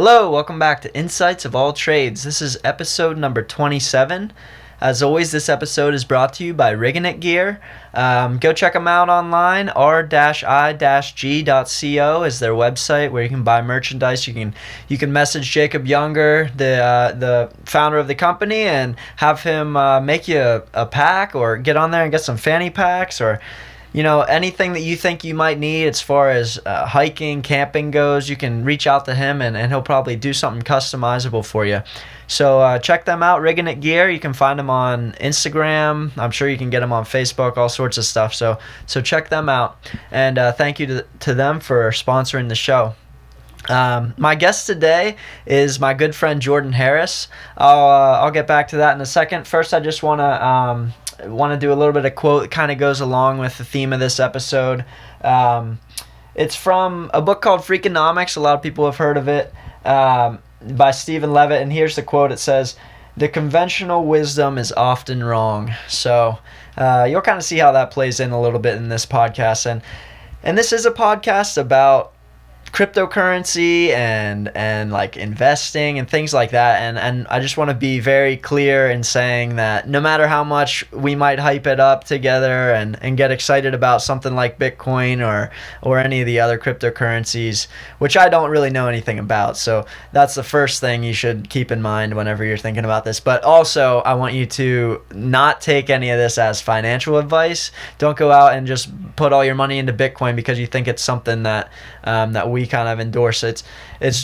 Hello, welcome back to Insights of All Trades. This is episode number 27. As always, this episode is brought to you by Rigging It Gear. Go check them out online. r-i-g.co is their website where you can buy merchandise. You can message Jacob Younger, the founder of the company, and have him make you a pack, or get on there and get some fanny packs, or anything that you think you might need as far as hiking, camping goes. You can reach out to him and he'll probably do something customizable for you. So check them out, Rigging It Gear. You can find them on Instagram. I'm sure you can get them on Facebook, all sorts of stuff. So check them out. And thank you to them for sponsoring the show. My guest today is my good friend Jordan Harris. I'll get back to that in a second. First, I just want to do a little bit of quote that kind of goes along with the theme of this episode. It's from a book called Freakonomics. A lot of people have heard of it, by Stephen Levitt. And here's the quote. It says, "The conventional wisdom is often wrong." So you'll kind of see how that plays in a little bit in this podcast. And this is a podcast about cryptocurrency and like investing and things like that, and I just want to be very clear in saying that no matter how much we might hype it up together and get excited about something like Bitcoin or any of the other cryptocurrencies, which I don't really know anything about, so that's the first thing you should keep in mind whenever you're thinking about this. But also, I want you to not take any of this as financial advice. Don't go out and just put all your money into Bitcoin because you think it's something that we kind of endorse. It's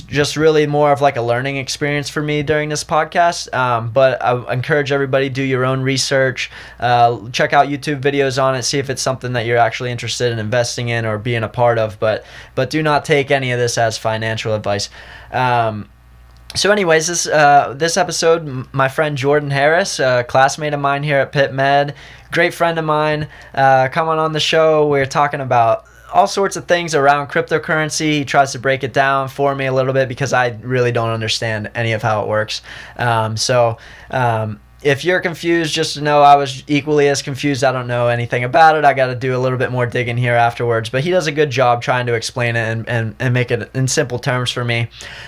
just really more of like a learning experience for me during this podcast. But I encourage everybody, do your own research, check out YouTube videos on it, see if it's something that you're actually interested in investing in or being a part of. But do not take any of this as financial advice. So anyways, this episode, my friend Jordan Harris, a classmate of mine here at Pitt Med, great friend of mine, coming on the show. We're talking about all sorts of things around cryptocurrency. He tries to break it down for me a little bit because I really don't understand any of how it works. If you're confused, just to know I was equally as confused. I don't know anything about it. I got to do a little bit more digging here afterwards. But he does a good job trying to explain it and make it in simple terms for me.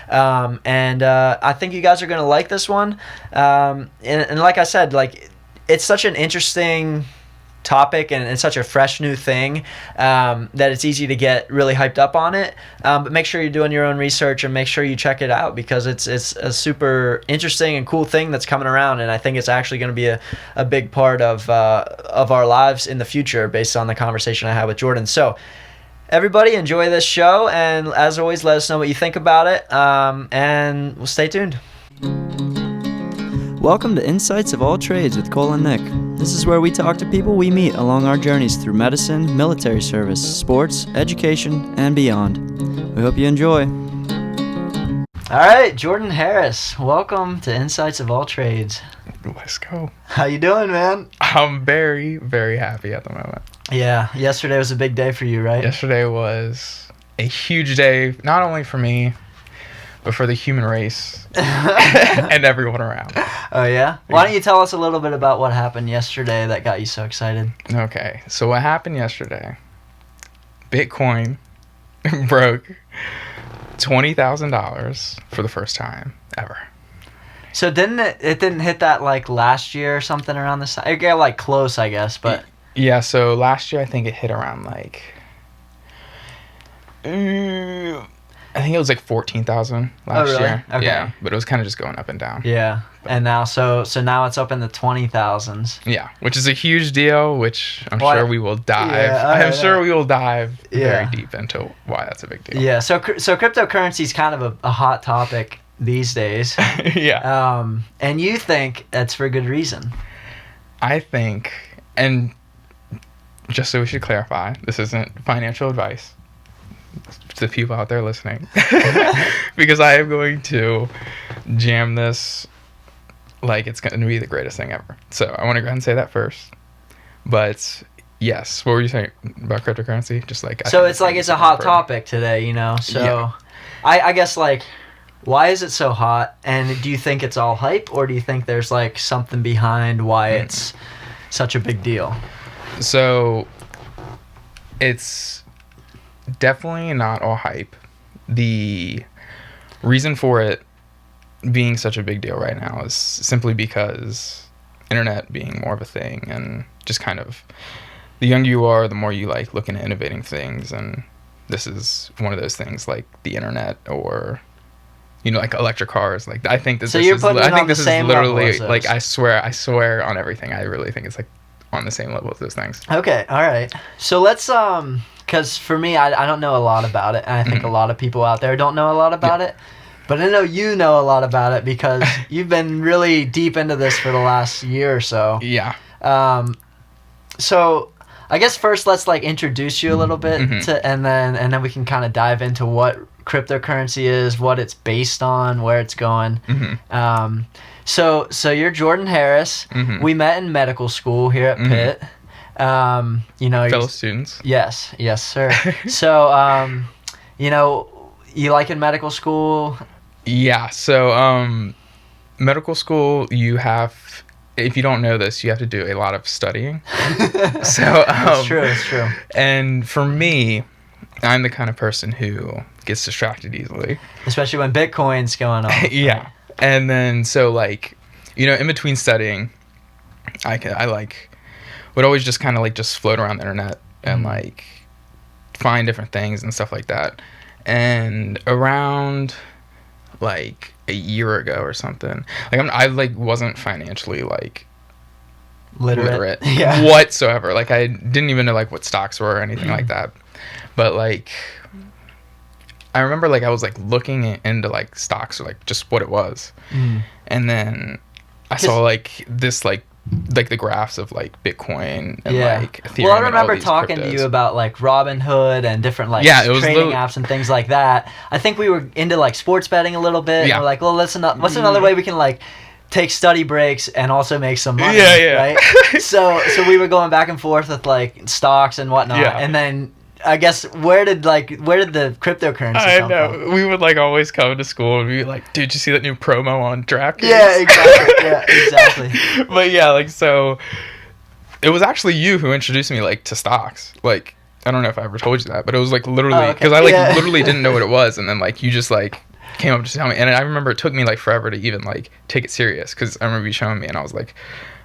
I think you guys are going to like this one. And like I said, like, it's such an interesting topic and it's such a fresh new thing that it's easy to get really hyped up on it, but make sure you're doing your own research and make sure you check it out because it's a super interesting and cool thing that's coming around, and I think it's actually going to be a big part of our lives in the future based on the conversation I had with Jordan. So everybody, enjoy this show, and as always, let us know what you think about it, and we'll stay tuned. Welcome to Insights of All Trades with Cole and Nick. This is where we talk to people we meet along our journeys through medicine, military service, sports, education, and beyond. We hope you enjoy. All right, Jordan Harris, welcome to Insights of All Trades. Let's go. How you doing, man? I'm very, very happy at the moment. Yeah, yesterday was a big day for you, right? Yesterday was a huge day, not only for me, but for the human race and everyone around. Oh, yeah? Why don't you tell us a little bit about what happened yesterday that got you so excited? Okay, so what happened yesterday, Bitcoin broke $20,000 for the first time ever. So didn't it didn't hit that like last year or something around this time? It got like close, I guess, but... Yeah, so last year I think it hit around like... I think it was like 14,000 last year. Okay. Yeah, but it was kind of just going up and down. Yeah, and now so now it's up in the 20,000s. Yeah, which is a huge deal, which I'm sure we will dive. Yeah, I'm sure we will dive very Yeah. deep into why that's a big deal. Yeah, so cryptocurrency is kind of a hot topic these days. Yeah. And you think that's for good reason. I think, and just so we should clarify, this isn't financial advice to the people out there listening, because I am going to jam this like it's going to be the greatest thing ever. So I want to go ahead and say that first. But yes, what were you saying about cryptocurrency? Just like so it's like it's a hot topic today, So yeah. I guess like, why is it so hot? And do you think it's all hype, or do you think there's like something behind why it's such a big deal? So it's definitely not all hype. The Reason for it being such a big deal right now is simply because internet being more of a thing, and just kind of the younger you are, the more you like look into innovating things, and this is one of those things like the internet, or like electric cars. Like I think that so this you're is putting it I on think the this is same level literally as those. like I swear on everything. I really think it's like on the same level as those things. Okay, all right. So let's because for me, I don't know a lot about it, and I think a lot of people out there don't know a lot about it. But I know you know a lot about it because you've been really deep into this for the last year or so. Yeah. So I guess first let's like introduce you a little bit and then we can kind of dive into what cryptocurrency is, what it's based on, where it's going. So you're Jordan Harris. We met in medical school here at Pitt. Fellow students. Yes, sir. So you like in medical school? Yeah. So medical school, you have, if you don't know this, you have to do a lot of studying. So It's true. And for me, I'm the kind of person who gets distracted easily, especially when Bitcoin's going on. Yeah. And then so like, in between studying, I would always just kind of like just float around the internet and like find different things and stuff like that. And around like a year ago or something, like I like wasn't financially like literate whatsoever. Like I didn't even know like what stocks were or anything like that. But like I remember like I was like looking into like stocks or like just what it was. And then I saw like this like the graphs of like Bitcoin and like Ethereum. Well, I remember talking cryptos. to you about like Robinhood and different like it was trading apps and things like that. I think we were into like sports betting a little bit. And we're like, well, what's another way we can like take study breaks and also make some money? Right? so we were going back and forth with like stocks and whatnot. And then I guess where did the cryptocurrency come from? We would like always come to school and be like, dude, you see that new promo on DraftKings? Yeah, exactly. But yeah, like, so it was actually you who introduced me like to stocks. Like, I don't know if I ever told you that, but it was like literally because I like literally didn't know what it was, and then like you just like came up to tell me, and I remember it took me like forever to even like take it serious, because I remember you showing me and I was like,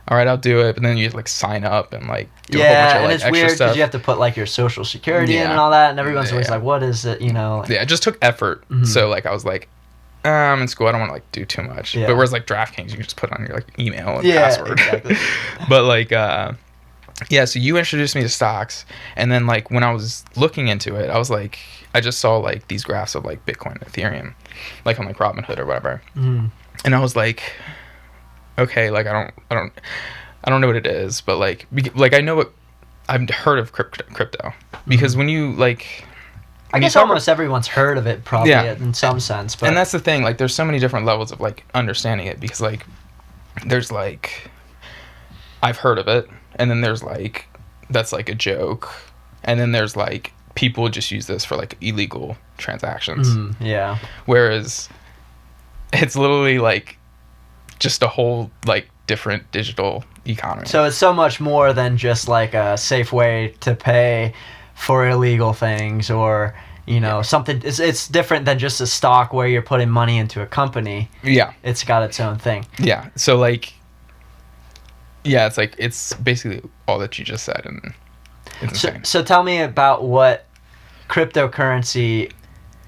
all right, I'll do it. But then you like sign up and like do a whole bunch of like and it's extra weird stuff. Because you have to put like your social security in and all that, and everyone's always like, what is it, Yeah, it just took effort. So like I was like, I'm in school, I don't want to like do too much. But whereas like DraftKings, you can just put on your like email and password. Exactly. But like so you introduced me to stocks, and then like when I was looking into it, I was like, I just saw like these graphs of like Bitcoin and Ethereum, like on like Robinhood or whatever. And I was like, okay, like I don't know what it is, but like I know what I've heard of crypto because when you like, I guess almost everyone's heard of it probably in some sense. But. And that's the thing, like there's so many different levels of like understanding it, because like there's like I've heard of it, and then there's like that's like a joke, and then there's like people just use this for like illegal transactions. Whereas it's literally like just a whole like different digital economy. So it's so much more than just like a safe way to pay for illegal things, or something. It's different than just a stock where you're putting money into a company. It's got its own thing. So like it's like it's basically all that you just said, and it's insane. So tell me about what cryptocurrency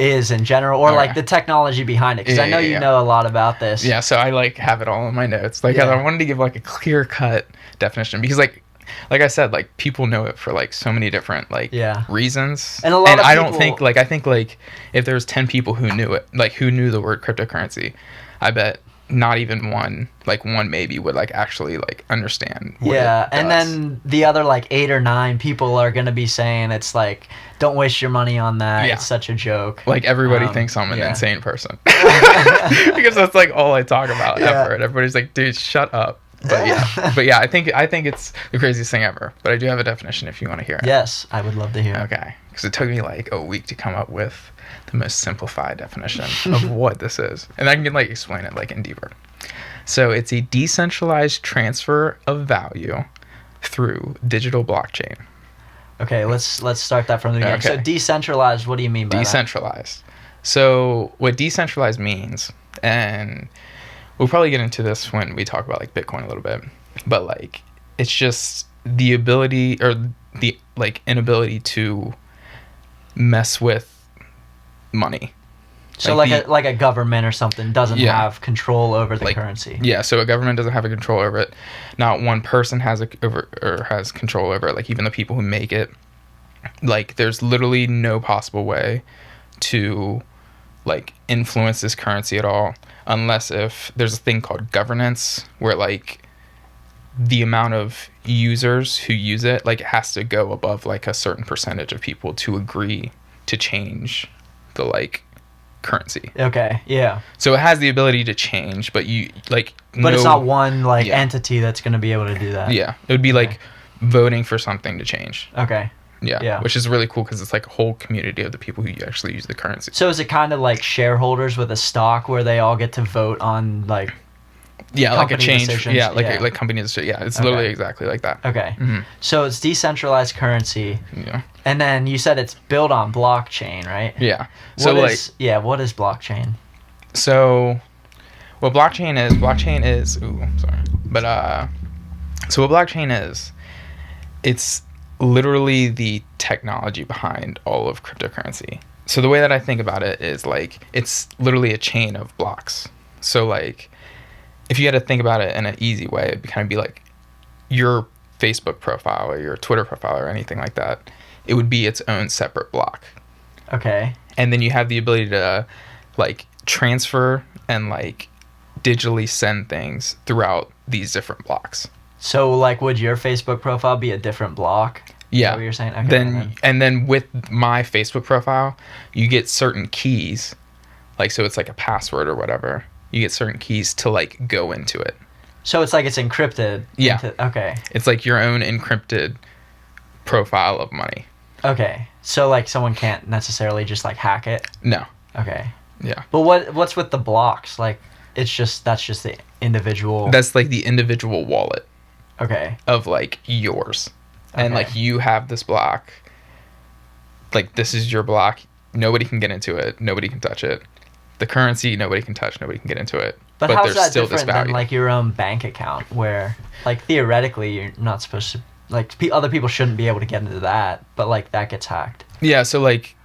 is in general, or like the technology behind it, because I know you know a lot about this. So I like have it all in my notes. Like I wanted to give like a clear cut definition, because like I said, like people know it for like so many different like reasons, and a lot of I people... don't think like, I think like if there's 10 people who knew it, like who knew the word cryptocurrency, I bet not even one maybe would like actually like understand what it does. And then the other like 8 or 9 people are gonna be saying it's like, don't waste your money on that, it's such a joke. Like everybody thinks I'm an insane person because that's like all I talk about ever, and everybody's like, dude, shut up. But I think it's the craziest thing ever. But I do have a definition if you want to hear it. Yes, I would love to hear it. Okay, because it took me like a week to come up with the most simplified definition of what this is, and I can like explain it like in deeper. So it's a decentralized transfer of value through digital blockchain. Okay, let's start that from the beginning. So decentralized, what do you mean by decentralized? So what decentralized means, and we'll probably get into this when we talk about like Bitcoin a little bit, but like it's just the ability or the like inability to mess with money. So like a government or something doesn't have control over the currency. Yeah, so a government doesn't have a control over it. Not one person has has control over it. Like even the people who make it, like there's literally no possible way to like influence this currency at all, unless if there's a thing called governance, where like the amount of users who use it, like it has to go above like a certain percentage of people to agree to change the like currency. Okay, yeah. So it has the ability to change, but you like it's not one like entity that's going to be able to do that. Yeah, it would be like voting for something to change. Okay. Yeah, which is really cool because it's like a whole community of the people who actually use the currency. So is it kind of like shareholders with a stock where they all get to vote on like like a change decisions? like company decisions. Yeah, it's literally exactly like that. Okay. So it's decentralized currency. Yeah. And then you said it's built on blockchain, right? Yeah. So what is blockchain? So what blockchain is so what blockchain is, it's literally the technology behind all of cryptocurrency. So the way that I think about it is like it's literally a chain of blocks. So like if you had to think about it in an easy way, it'd kind of be like your Facebook profile or your Twitter profile or anything like that. It would be its own separate block. Okay. And then you have the ability to like transfer and like digitally send things throughout these different blocks. So like would your Facebook profile be a different block? Yeah. Is that what you're saying? Okay. Then with my Facebook profile, you get certain keys. Like so it's like a password or whatever. You get certain keys to like go into it. So it's like it's encrypted. Yeah. Okay. It's like your own encrypted profile of money. Okay. So like someone can't necessarily just like hack it? No. Okay. Yeah. But what's with the blocks? Like that's just the individual. That's like the individual wallet. Okay. Of like yours. Okay. And like you have this block. Like this is your block. Nobody can get into it. Nobody can touch it. The currency, nobody can touch. Nobody can get into it. But how's that different than like your own bank account, where like theoretically you're not supposed to, like other people shouldn't be able to get into that, but like that gets hacked. Yeah, so like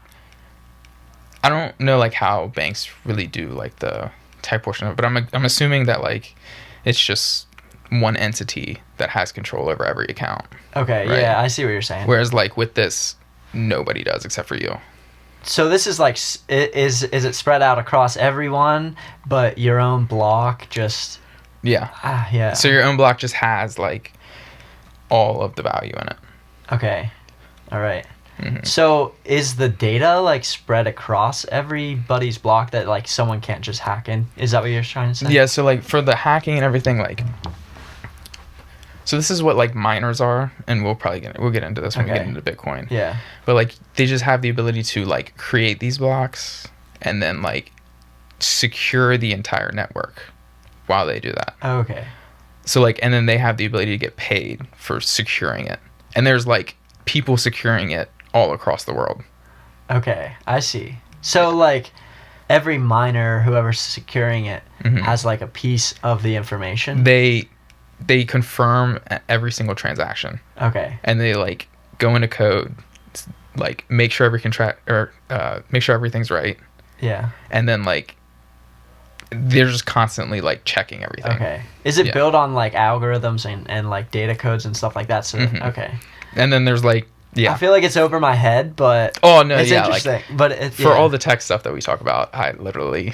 I don't know like how banks really do like the tech portion of it, but I'm assuming that like it's just one entity that has control over every account. Okay, right? Yeah, I see what you're saying. Whereas like with this, nobody does except for you. So this is like, is it spread out across everyone, but your own block just... Yeah. Yeah. So your own block just has like all of the value in it. Okay. All right. Mm-hmm. So is the data like spread across everybody's block that like someone can't just hack in? Is that what you're trying to say? Yeah, so like for the hacking and everything, like... So this is what like miners are, and we'll get into this when we get into Bitcoin. Yeah. But like they just have the ability to like create these blocks and then like secure the entire network while they do that. Okay. So like, and then they have the ability to get paid for securing it. And there's like people securing it all across the world. Okay, I see. So like every miner, whoever's securing it, has like a piece of the information. They confirm every single transaction. Okay. And they like go into code, like make sure make sure everything's right. Yeah. And then like they're just constantly like checking everything. Okay. Is it built on like algorithms and like data codes and stuff like that? So okay. And then there's like I feel like it's over my head, but oh no, it's interesting. Like, but for all the tech stuff that we talk about, I literally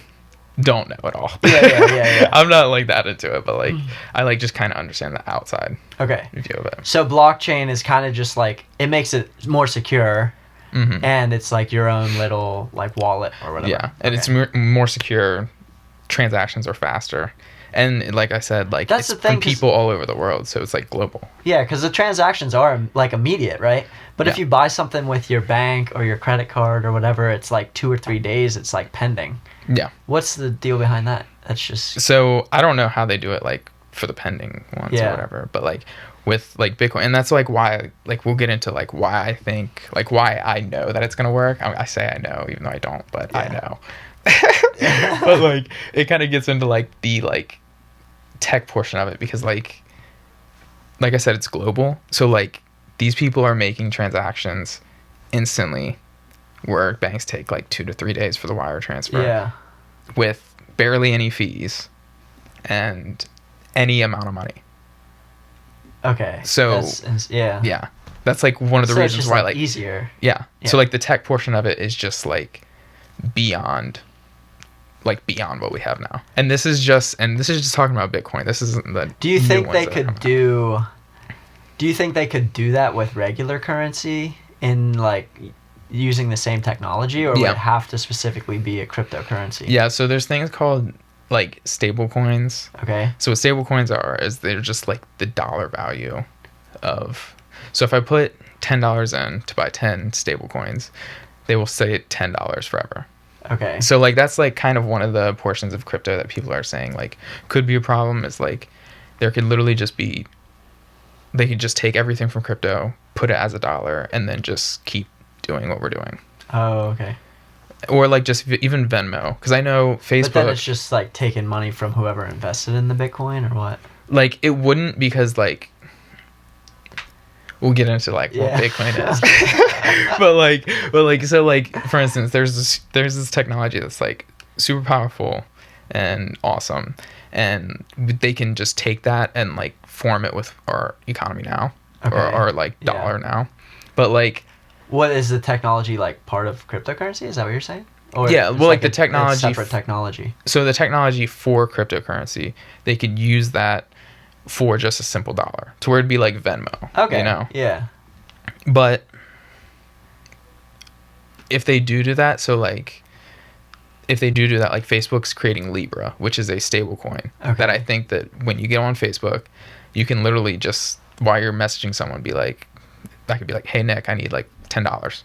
don't know at all. Yeah. I'm not like that into it, but like I like just kind of understand the outside view of it. So blockchain is kind of just like it makes it more secure, and it's like your own little like wallet or whatever. Yeah, and it's more secure. Transactions are faster, and like I said, like that's it's the thing, from people all over the world, so it's like global. Yeah, because the transactions are like immediate, right? But if you buy something with your bank or your credit card or whatever, it's like 2 or 3 days. It's like pending. Yeah. What's the deal behind that? That's just... So I don't know how they do it like for the pending ones Yeah. or whatever. But like with like Bitcoin, and that's like why, like we'll get into like why I think, like why I know that it's gonna work. I say I know even though I don't, but I know. But like it kind of gets into like the like tech portion of it, because like I said, it's global. So like these people are making transactions instantly, where banks take like 2 to 3 days for the wire transfer. Yeah. With barely any fees and any amount of money. Okay. So yeah. Yeah, that's like one of the So it's reasons just why like like easier. yeah. Yeah. So like the tech portion of it is just like beyond what we have now. And this is just talking about Bitcoin. This isn't the Do you new think ones they that are could coming out. do you think they could do that with regular currency in like using the same technology, or would Yeah. it have to specifically be a cryptocurrency? Yeah, so there's things called like stable coins. Okay. So what stable coins is they're just like the dollar value of, so if I put $10 in to buy 10 stable coins, they will stay at $10 forever. Okay. So like that's like kind of one of the portions of crypto that people are saying like could be a problem, is like there could literally just be, they could just take everything from crypto, put it as a dollar, and then just keep doing what we're doing. Oh, okay. Or like just even Venmo, because I know Facebook. But then it's just like taking money from whoever invested in the Bitcoin, or what? Like it wouldn't, because like we'll get into like what Bitcoin is. but like so like for instance, there's this technology that's like super powerful and awesome, and they can just take that and like form it with our economy now, or our like dollar now. But like, what is the technology, like part of cryptocurrency? Is that what you're saying? Or yeah, it's well like the a technology, separate technology. So the technology for cryptocurrency, they could use that for just a simple dollar, to where it'd be like Venmo. Okay. You know? Yeah. But if they do that, so like if they do that, like Facebook's creating Libra, which is a stable coin that I think that when you get on Facebook, you can literally just, while you're messaging someone, be like, I could be like, hey Nick, I need like $10.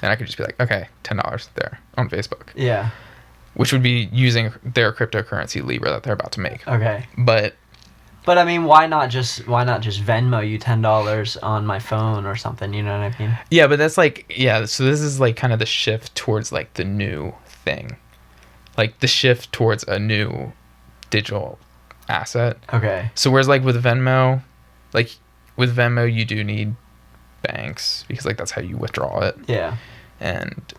And I could just be like, okay, $10 there on Facebook. Yeah. Which would be using their cryptocurrency Libra that they're about to make. Okay. But I mean, why not just Venmo you $10 on my phone or something? You know what I mean? yeah, but that's like, yeah. So this is like kind of the shift towards like the new thing, like the shift towards a new digital asset. Okay. So whereas like with Venmo you do need banks, because like that's how you withdraw it. Yeah. And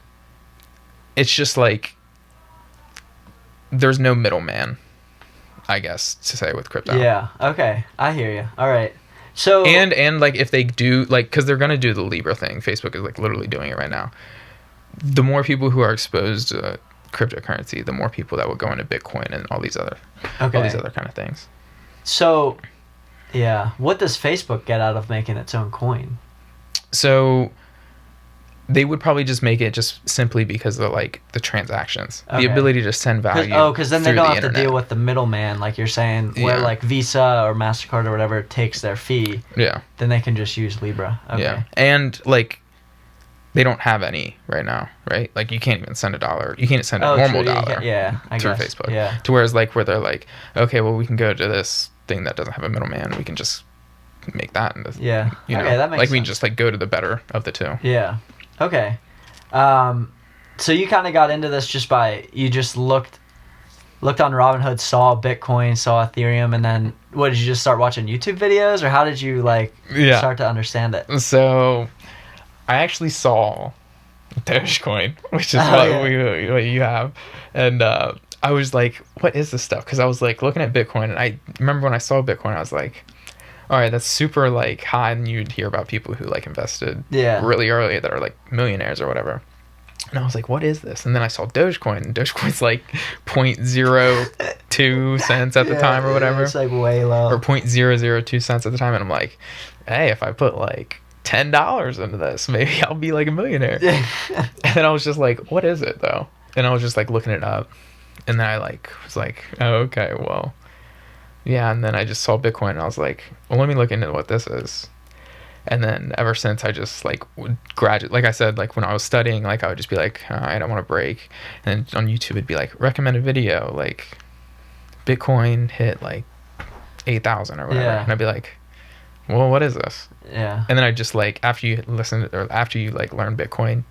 it's just like there's no middleman, I guess, to say, with crypto. Yeah. Okay. I hear you. All right. So and like if they do, like, because they're gonna do the Libra thing, Facebook is like literally doing it right now. The more people who are exposed to cryptocurrency, the more people that will go into Bitcoin and all these other kind of things. So, yeah, what does Facebook get out of making its own coin? So they would probably just make it just simply because of like the transactions, the ability to send value. Because then they don't have to deal with the middleman, like you're saying, where like Visa or MasterCard or whatever takes their fee. Yeah. Then they can just use Libra. Okay. Yeah. And like they don't have any right now, right? Like you can't even send $1. You can't send a normal dollar through Facebook. Yeah. To whereas like where they're like, okay, well we can go to this thing that doesn't have a middleman. We can just make that. And this, yeah. You know, okay, that makes like sense. we can just like go to the better of the two. Yeah. Okay. So you kind of got into this just by, you just looked on Robinhood, saw Bitcoin, saw Ethereum, and then what, did you just start watching YouTube videos, or how did you like start to understand it? So I actually saw Dogecoin, which is what you have, and I was like, what is this stuff? Because I was like looking at Bitcoin, and I remember when I saw Bitcoin, I was like, all right, that's super like high, and you'd hear about people who like invested really early that are like millionaires or whatever. And I was like, what is this? And then I saw Dogecoin, and Dogecoin's like 0.02 cents at the time or whatever. It's like way low. Or 0.002 cents at the time. And I'm like, hey, if I put like $10 into this, maybe I'll be like a millionaire. And then I was just like, what is it though? And I was just like looking it up. And then I like was like, oh, okay, well, yeah. And then I just saw Bitcoin, and I was like, well, let me look into what this is. And then ever since, I just like would graduate. Like I said, like when I was studying, like I would just be like, I don't want to break. And on YouTube, it'd be like recommended video, like Bitcoin hit like 8,000 or whatever. Yeah. And I'd be like, well, what is this? Yeah. And then I just like, after you like learn Bitcoin,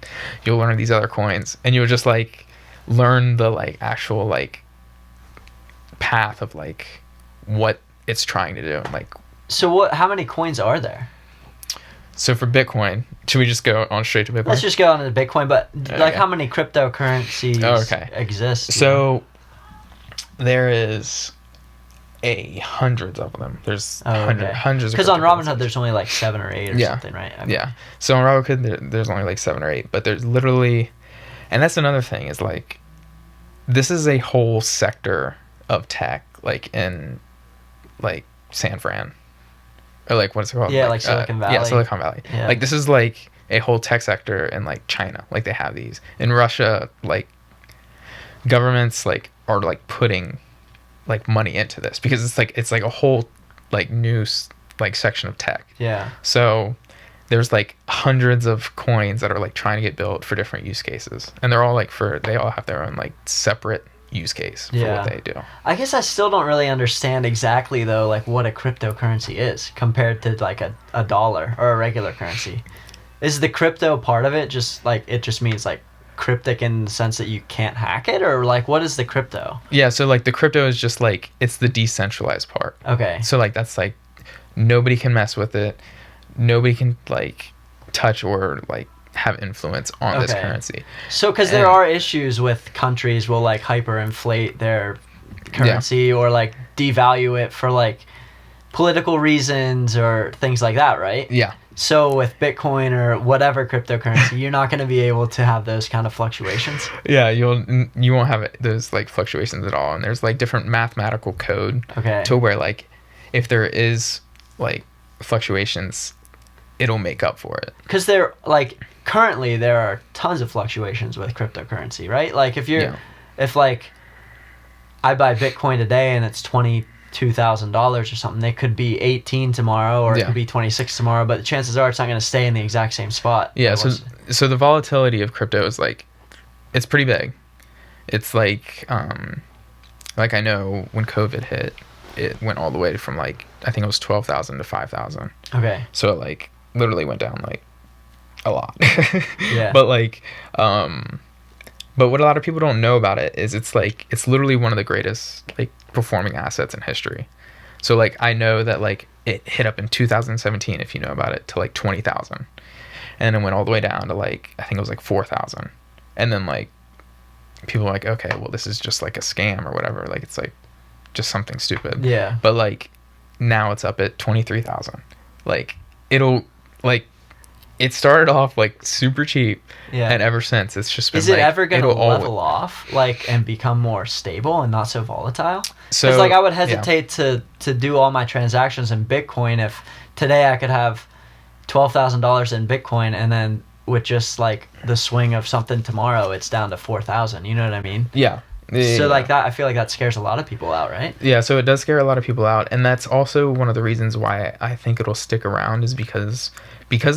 you'll learn these other coins, and you'll just like learn the like actual like path of like what it's trying to do. Like, So how many coins are there? so for Bitcoin, should we just go on straight to Bitcoin? Let's just go on to Bitcoin, but like Okay. how many cryptocurrencies exist? So there is hundreds of them. There's hundreds of Because on Robinhood cryptocurrencies. there's only like 7 or 8 or Yeah. something, right? Okay. Yeah. So on Robinhood, there's only like 7 or 8, but there's literally, and that's another thing is like, this is a whole sector of tech, like in like San Fran, or like what's it called? Yeah, like Silicon Valley. Yeah, Silicon Valley. Yeah. Like this is like a whole tech sector in like China. Like they have these in Russia. Like governments like are like putting like money into this because it's like a whole like new like section of tech. Yeah. So there's like hundreds of coins that are like trying to get built for different use cases, and they're all like they all have their own like separate use case for what they do. I guess I still don't really understand exactly though, like what a cryptocurrency is compared to like a dollar or a regular currency. Is the crypto part of it just like it just means like cryptic in the sense that you can't hack it, or like what is the crypto? Yeah, so like the crypto is just like it's the decentralized part. Okay. So like that's like nobody can mess with it. Nobody can like touch or like have influence on this currency. So because there are issues with countries will like hyperinflate their currency or like devalue it for like political reasons or things like that, right? Yeah. So with Bitcoin or whatever cryptocurrency, you're not going to be able to have those kind of fluctuations. Yeah, you won't have those like fluctuations at all, and there's like different mathematical code to where like if there is like fluctuations, it'll make up for it. Because there like currently there are tons of fluctuations with cryptocurrency, right? Like if like I buy Bitcoin today and it's $22,000 or something, it could be 18 tomorrow or it could be 26 tomorrow, but the chances are it's not going to stay in the exact same spot. Yeah, so the volatility of crypto is like it's pretty big. It's like I know when COVID hit, it went all the way from like I think it was 12,000 to 5,000. Okay. So it like literally went down like a lot. Yeah. But like but what a lot of people don't know about it is it's like it's literally one of the greatest like performing assets in history. So like I know that like it hit up in 2017, if you know about it, to like 20,000, and then it went all the way down to like I think it was like 4,000, and then like people were like, okay, well this is just like a scam or whatever, like it's like just something stupid. Yeah. But like now it's up at 23,000. Like it'll like it started off like super cheap, and ever since it's just been. Is it like, ever going to level off, like, and become more stable and not so volatile? So because like I would hesitate to do all my transactions in Bitcoin if today I could have $12,000 in Bitcoin and then with just like the swing of something tomorrow it's down to 4,000. You know what I mean? Yeah. So like that, I feel like that scares a lot of people out, right? Yeah, so it does scare a lot of people out, and that's also one of the reasons why I think it'll stick around is because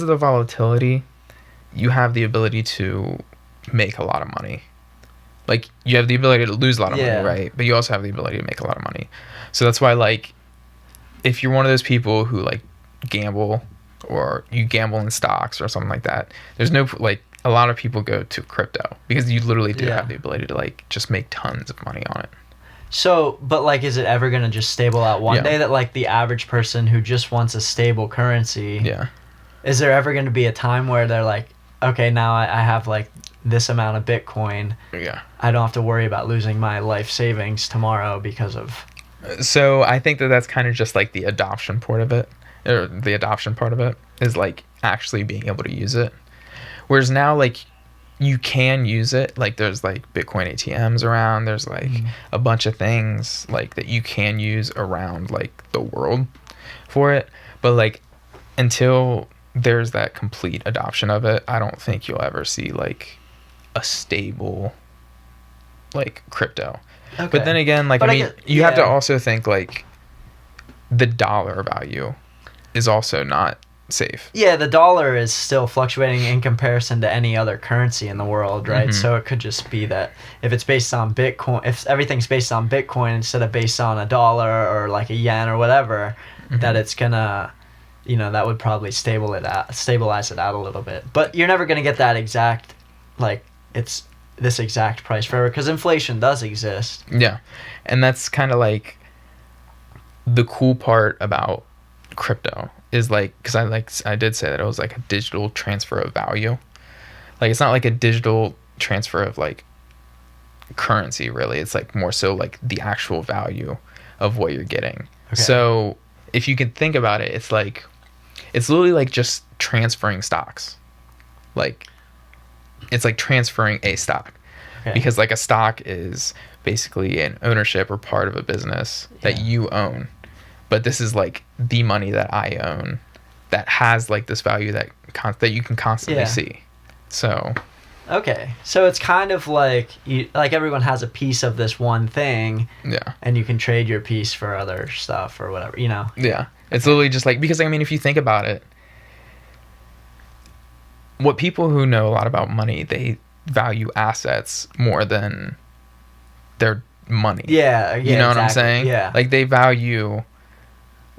of the volatility, you have the ability to make a lot of money. Like you have the ability to lose a lot of money, right? But you also have the ability to make a lot of money. So that's why like if you're one of those people who like gamble or you gamble in stocks or something like that, there's no like a lot of people go to crypto because you literally do have the ability to like just make tons of money on it. So, but like, is it ever going to just stable out one day that like the average person who just wants a stable currency, is there ever going to be a time where they're like, okay, now I have like this amount of Bitcoin. Yeah. I don't have to worry about losing my life savings tomorrow because of. So I think that's kind of just like the adoption part of it, or the adoption part of it is like actually being able to use it. Whereas now, like, you can use it. Like, there's, like, Bitcoin ATMs around. There's, like, a bunch of things, like, that you can use around, like, the world for it. But, like, until there's that complete adoption of it, I don't think you'll ever see, like, a stable, like, crypto. Okay. But then again, like, you have to also think, like, the dollar value is also not safe. Yeah, the dollar is still fluctuating in comparison to any other currency in the world, right? Mhm. So it could just be that if it's based on Bitcoin, if everything's based on Bitcoin instead of based on a dollar or like a yen or whatever, that it's gonna, that would probably stabilize it out a little bit. But you're never gonna get that exact, like it's this exact price forever because inflation does exist. Yeah, and that's kind of like the cool part about crypto is like, because I did say that it was like a digital transfer of value. Like it's not like a digital transfer of like currency really. It's like more so like the actual value of what you're getting. Okay. So if you can think about it, it's literally like just transferring stocks. Like it's like transferring a stock. Okay. Because like a stock is basically an ownership or part of a business that you own. But this is like the money that I own that has like this value that you can constantly see. So okay, so it's kind of like like everyone has a piece of this one thing, and you can trade your piece for other stuff or whatever, Yeah, it's literally just like, because I mean, if you think about it, what people who know a lot about money, they value assets more than their money. Yeah, you know what I'm saying? Yeah, like they value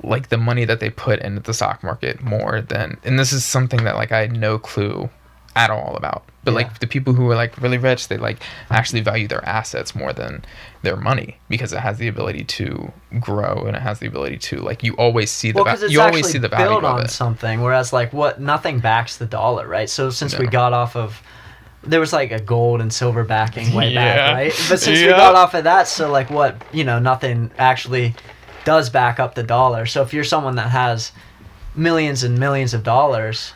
like the money that they put into the stock market more than, and this is something that like I had no clue at all about, but like the people who are like really rich, they like actually value their assets more than their money because it has the ability to grow and it has the ability to like, you always see the value built of on it. Something, whereas like nothing backs the dollar, right? So since we got off of, there was like a gold and silver backing way back, right? But since we got off of that, so like nothing actually does back up the dollar. So if you're someone that has millions and millions of dollars,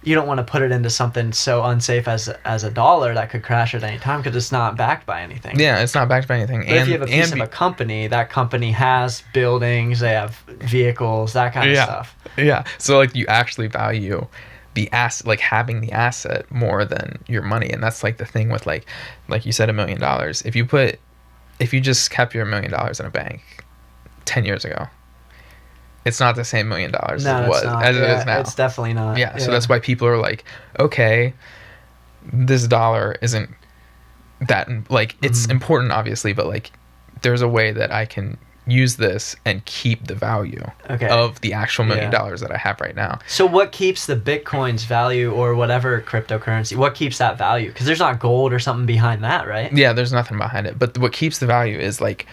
you don't want to put it into something so unsafe as a dollar that could crash at any time because it's not backed by anything. Yeah, it's not backed by anything. But if you have a piece of a company, that company has buildings, they have vehicles, that kind of stuff. Yeah. So like you actually value the asset, like having the asset more than your money. And that's like the thing with like you said, $1 million. If you just kept your $1 million in a bank 10 years ago, it's not the same $1 million as it is now. It's definitely not. Yeah, so that's why people are like, okay, this dollar isn't that, like, it's important obviously, but like there's a way that I can use this and keep the value of the actual $1 million that I have right now. So what keeps the Bitcoin's value or whatever cryptocurrency, what keeps that value? Because there's not gold or something behind that, right? Yeah, there's nothing behind it. But what keeps the value is like,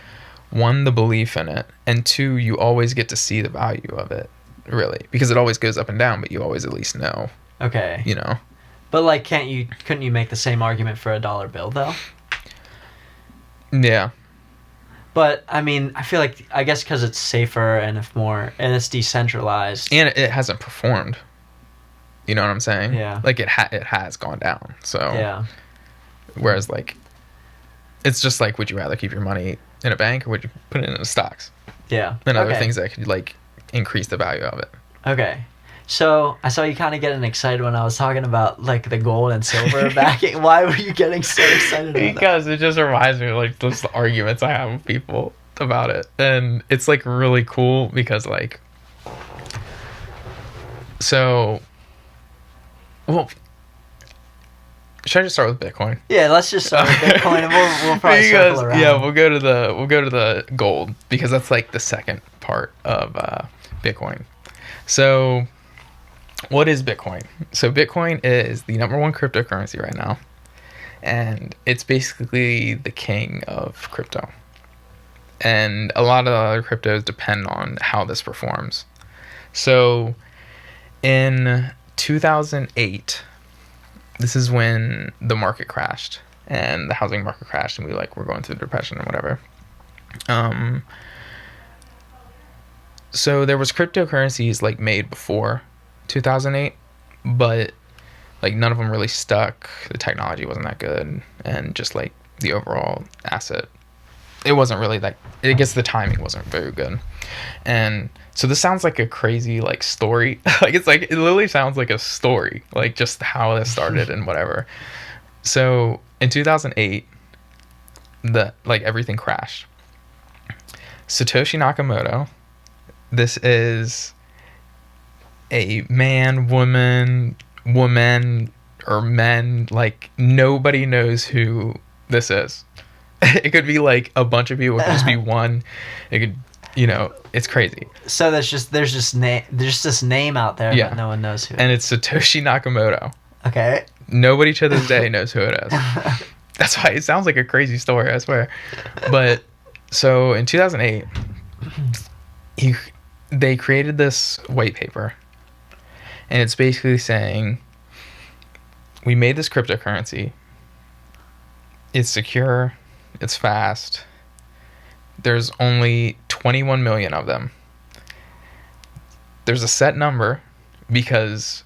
one, the belief in it, and two, you always get to see the value of it, really, because it always goes up and down, but you always at least know. Okay. You know. But like, couldn't you make the same argument for a dollar bill though? Yeah. But I mean, I guess because it's safer and it's decentralized, and it hasn't performed. You know what I'm saying? Yeah. Like it has gone down. So yeah. Whereas like, it's just like, would you rather keep your money in a bank or would you put it in stocks? Yeah. And other things that could like increase the value of it. Okay. So I saw you kind of getting excited when I was talking about like the gold and silver backing. Why were you getting so excited about Because it just reminds me of like those arguments I have with people about it. And it's like really cool because like, so, well, should I just start with Bitcoin? Yeah, let's just start with Bitcoin and we'll probably circle around. Yeah, we'll go to the gold because that's like the second part of Bitcoin. So, what is Bitcoin? So Bitcoin is the number one cryptocurrency right now, and it's basically the king of crypto. And a lot of the other cryptos depend on how this performs. So, in 2008. This is when the market crashed and the housing market crashed and we're going through the depression and whatever. So there was cryptocurrencies like made before 2008, but like none of them really stuck. The technology wasn't that good, and just like the overall asset, it wasn't really that. I guess the timing wasn't very good, and so this sounds like a crazy like story. It literally sounds like a story, like just how this started and whatever. So in 2008, everything crashed. Satoshi Nakamoto, this is a man, woman, or men. Like, nobody knows who this is. It could be like a bunch of people. It could just be one. It could, it's crazy. So there's just this name out there that no one knows who. And it's Satoshi Nakamoto. Okay. Nobody to this day knows who it is. That's why it sounds like a crazy story, I swear. But so in 2008, they created this white paper, and it's basically saying, we made this cryptocurrency. It's secure. It's fast. There's only 21 million of them. There's a set number because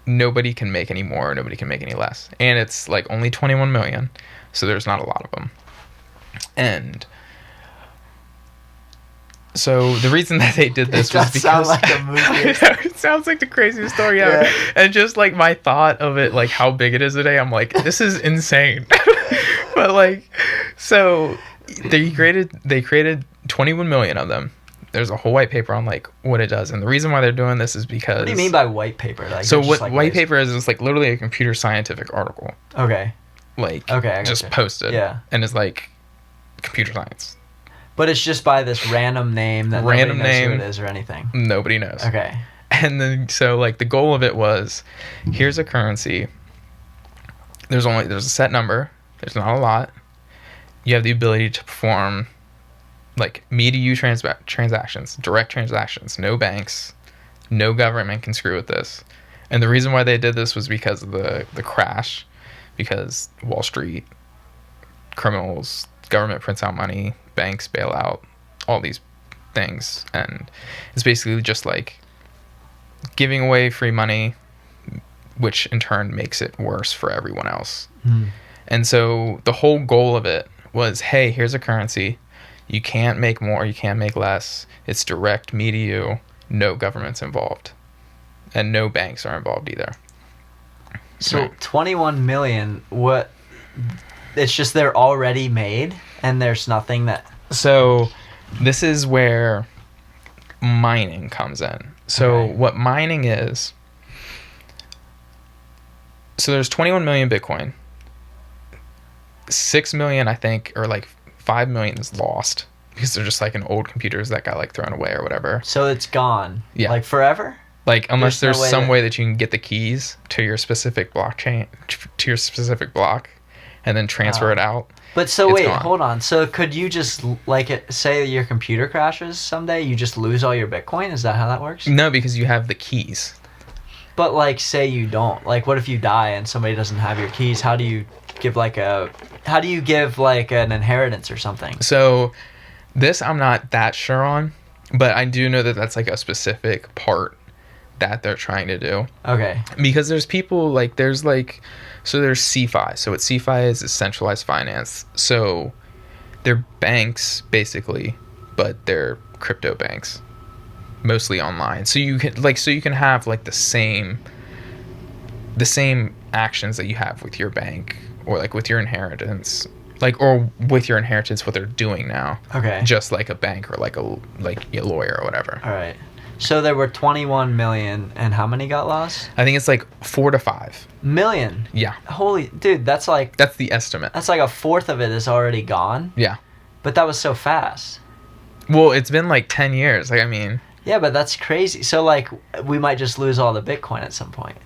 nobody can make any more, nobody can make any less. And it's like only 21 million, so there's not a lot of them. And so the reason that they did this was because sound like a movie. It sounds like the craziest story ever. Yeah. And just like my thought of it, like how big it is today, I'm like, this is insane. But like, so they created 21 million of them. There's a whole white paper on like what it does, and the reason why they're doing this is because. What do you mean by white paper? Like, so what like white paper is like literally a computer scientific article. Okay. Like I just gotcha. posted. Yeah. And it's like computer science. But it's just by this random name that nobody knows who it is or anything. Nobody knows. Okay. And then so like the goal of it was, here's a currency. There's a set number. There's not a lot. You have the ability to perform like me-to-you transactions, direct transactions, no banks, no government can screw with this. And the reason why they did this was because of the crash, because Wall Street, criminals, government prints out money, banks bail out, all these things. And it's basically just like giving away free money, which in turn makes it worse for everyone else. And so the whole goal of it was, hey, here's a currency. You can't make more, you can't make less. It's direct me to you. No government's involved. And no banks are involved either. So 21 million, what? It's just they're already made and there's nothing that... So this is where mining comes in. So what mining is... So there's 21 million Bitcoin. 6 million, I think, or like 5 million is lost because they're just like in old computers that got like thrown away or whatever. So it's gone. Yeah. Like forever? Like unless there's no way some way that you can get the keys to your specific blockchain, to your specific block, and then transfer it out. But so wait, gone. Hold on. So could you just say your computer crashes someday, you just lose all your Bitcoin? Is that how that works? No, because you have the keys. But like, say you don't. Like, what if you die and somebody doesn't have your keys? How do you give like an inheritance or something? So this I'm not that sure on, but I do know that that's like a specific part that they're trying to do. Okay. Because there's people like there's CeFi. So what CeFi is centralized finance. So they're banks basically, but they're crypto banks, mostly online. So you can have like the same actions that you have with your bank or like with your inheritance, or with your inheritance what they're doing now. Okay. Just like a bank or like a lawyer or whatever. All right. So there were 21 million, and how many got lost? I think it's like 4 to 5 million. Yeah. Holy dude, that's the estimate. That's like a fourth of it is already gone. Yeah. But that was so fast. Well, it's been like 10 years. Like, I mean. Yeah, but that's crazy. So like we might just lose all the Bitcoin at some point.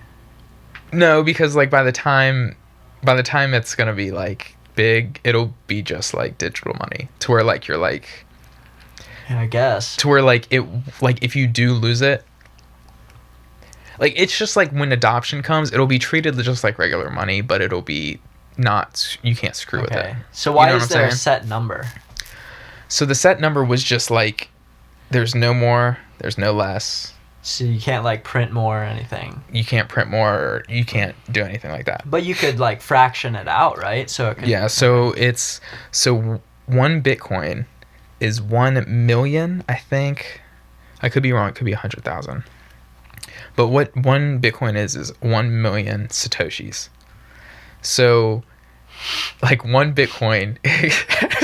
No, because like by the time it's gonna be like big, it'll be just like digital money to where like you're like. Yeah, I guess. To where like it like if you do lose it, like it's just like when adoption comes, it'll be treated just like regular money, but it'll be not. You can't screw with it. So why is is there a set number? So the set number was just like, there's no more, there's no less. So you can't like print more or anything. You can't print more, or you can't do anything like that. But you could like fraction it out, right? So it could, yeah. So one Bitcoin is 1 million, I think. I could be wrong. It could be 100,000. But what one Bitcoin is 1 million Satoshis. So like one Bitcoin.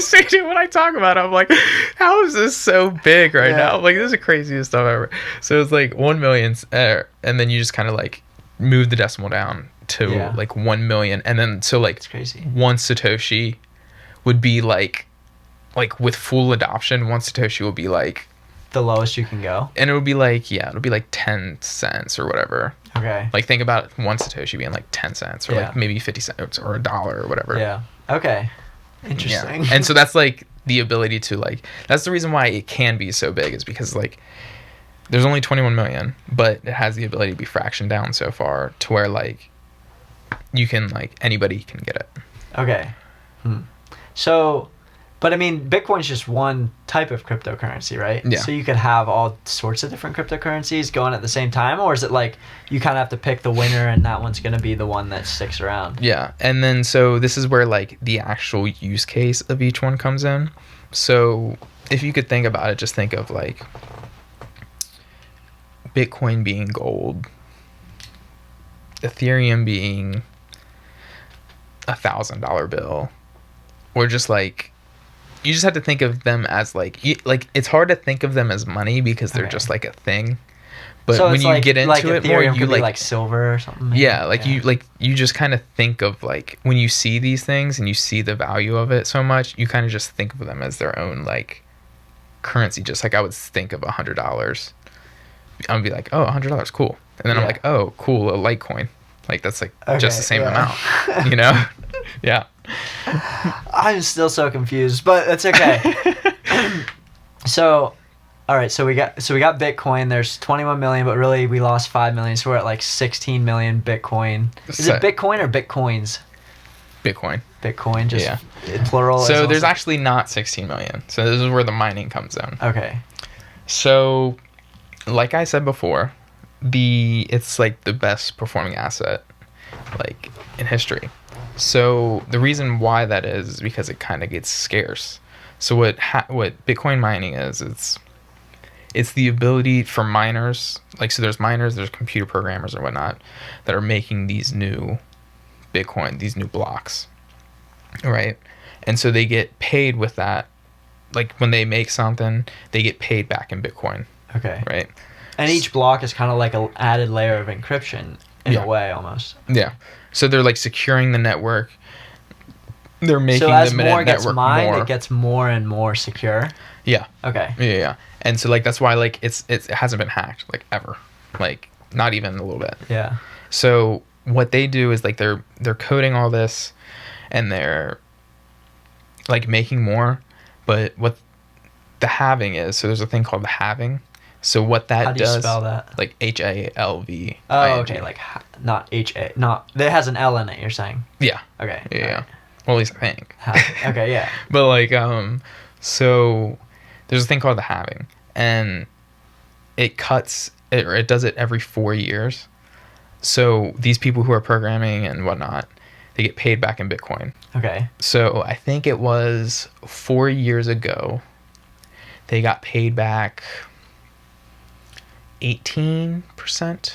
See, dude, when I talk about it, I'm like, how is this so big right now? Like, this is the craziest stuff ever. So it's like 1 million, and then you just kind of like move the decimal down to like 1 million, and then so like it's crazy. one Satoshi would be like with full adoption, one Satoshi will be like the lowest you can go, and it would be like it'll be like 10 cents or whatever. Okay. Like, think about one Satoshi being like 10 cents or like maybe 50 cents or $1 or whatever. Yeah. Okay. Interesting. Yeah. And so that's like the ability to like, that's the reason why it can be so big, is because like there's only 21 million, but it has the ability to be fractioned down so far to where like you can like anybody can get it. Okay. So, but I mean, Bitcoin's just one type of cryptocurrency, right? Yeah. So you could have all sorts of different cryptocurrencies going at the same time, or is it like you kind of have to pick the winner and that one's going to be the one that sticks around? Yeah. And then so this is where like the actual use case of each one comes in. So if you could think about it, just think of like Bitcoin being gold, Ethereum being $1,000 bill, or just like, you just have to think of them as like it's hard to think of them as money because they're just like a thing. But so when you get into like it Ethereum more, you could be like silver or something. Maybe? Yeah, like you just kind of think of like when you see these things and you see the value of it so much, you kind of just think of them as their own like currency. Just like I would think of $100. I would be like, oh, $100, cool. And then I'm like, oh, cool, a Litecoin. Like that's like just the same amount, you know? Yeah. I'm still so confused, but it's okay. So, all right. So we got Bitcoin. There's 21 million, but really we lost 5 million, so we're at like 16 million Bitcoin. Is it Bitcoin or Bitcoins? Bitcoin. Bitcoin, just plural. So there's actually not 16 million. So this is where the mining comes in. Okay. So, like I said before, it's like the best performing asset like in history. So the reason why that is because it kind of gets scarce. So what Bitcoin mining is, it's the ability for miners, like, so there's miners, there's computer programmers or whatnot that are making these new Bitcoin, these new blocks, right? And so they get paid with that. Like when they make something, they get paid back in Bitcoin. Okay. Right. And each block is kind of like an added layer of encryption in a way, almost. Yeah. So they're like securing the network. They're making so as the more gets network mined, more. it gets more and more secure. Yeah. Okay. Yeah. And so like that's why like it hasn't been hacked like ever, like not even a little bit. Yeah. So what they do is like they're coding all this, and they're like making more. But what the halving is, so there's a thing called the halving. So what that How do you does, spell that? like HALV. Oh, okay, like not HA, not that has an L in it. You're saying? Yeah. Okay. Yeah. Right. Well, at least I think. Okay, yeah. But like, so there's a thing called the halving, and it does it every 4 years. So these people who are programming and whatnot, they get paid back in Bitcoin. Okay. So I think it was 4 years ago, they got paid back 18%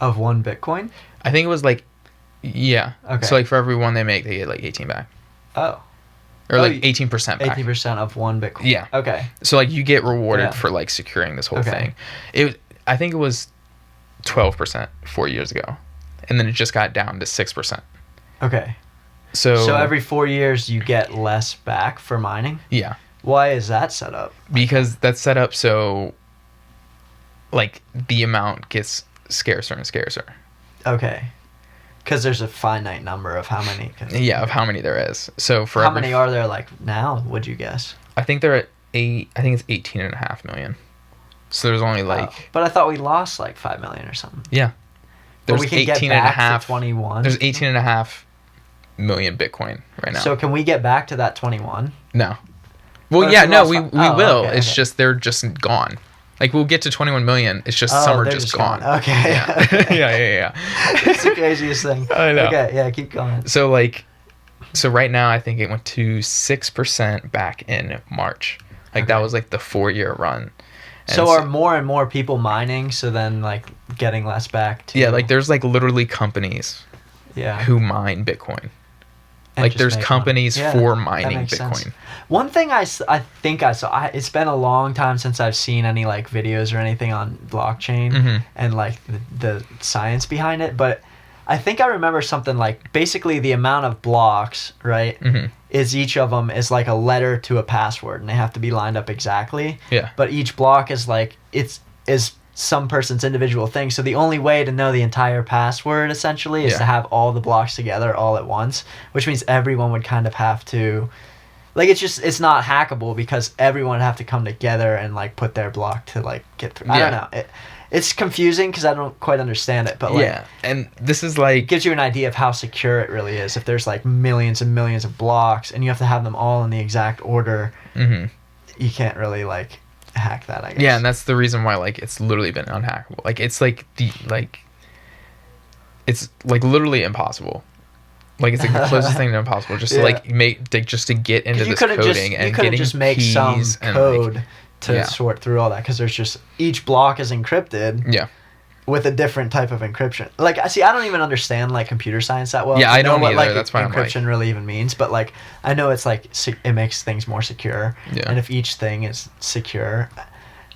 of one Bitcoin. I think it was like, yeah. Okay. So like for every one they make, they get like 18 back. Oh. Or like 18% back. 18% of one Bitcoin. Yeah. Okay. So like you get rewarded for like securing this whole thing. I think it was 12% 4 years ago, and then it just got down to 6%. Okay. So every 4 years you get less back for mining? Yeah. Why is that set up? Because that's set up so like the amount gets scarcer and scarcer. Okay. Because there's a finite number of how many. Of how many there is. So for how many are there like now, would you guess? I think they're at I think it's 18.5 million. So there's only like... But I thought we lost like 5 million or something. Yeah. There's but we can 18 get back and a half, to 21. There's 18.5 million Bitcoin right now. So can we get back to that 21? No. Well, we will. Okay, it's just they're just gone. Like we'll get to 21 million. It's just some are just gone. Okay. Yeah. yeah. It's the craziest thing. I know. Okay, yeah, keep going. So right now I think it went to 6% back in March. Like that was like the 4-year run. And so are more and more people mining, so then like getting less back too? Yeah, like there's like literally companies Yeah. who mine Bitcoin. And Like just there's make companies money. Yeah, for that mining makes Bitcoin. sense. One thing I think I saw, it's been a long time since I've seen any like videos or anything on blockchain Mhm. and like the science behind it, but I think I remember something like basically the amount of blocks, right, Mhm. is each of them is like a letter to a password, and they have to be lined up exactly. Yeah. But each block is like is some person's individual thing. So the only way to know the entire password essentially is Yeah. to have all the blocks together all at once, which means everyone would kind of have to like it's not hackable because everyone would have to come together and like put their block to like get through. I don't Yeah. know. It's confusing because I don't quite understand it, but like Yeah. And this is it like gives you an idea of how secure it really is. If there's like millions and millions of blocks and you have to have them all in the exact order, mhm. you can't really like hack that, I guess. Yeah, and that's the reason why like it's literally been unhackable. Like it's like it's like literally impossible. Like it's like the closest thing to impossible. Just to Yeah. like just to get into this coding and getting just make keys some and code like, to yeah. sort through all that because there's just each block is encrypted Yeah. with a different type of encryption. Like I don't even understand like computer science that well. Yeah, to I know don't what, either. Like, That's why I'm like- encryption really even means. But like I know it's like it makes things more secure. Yeah. And if each thing is secure,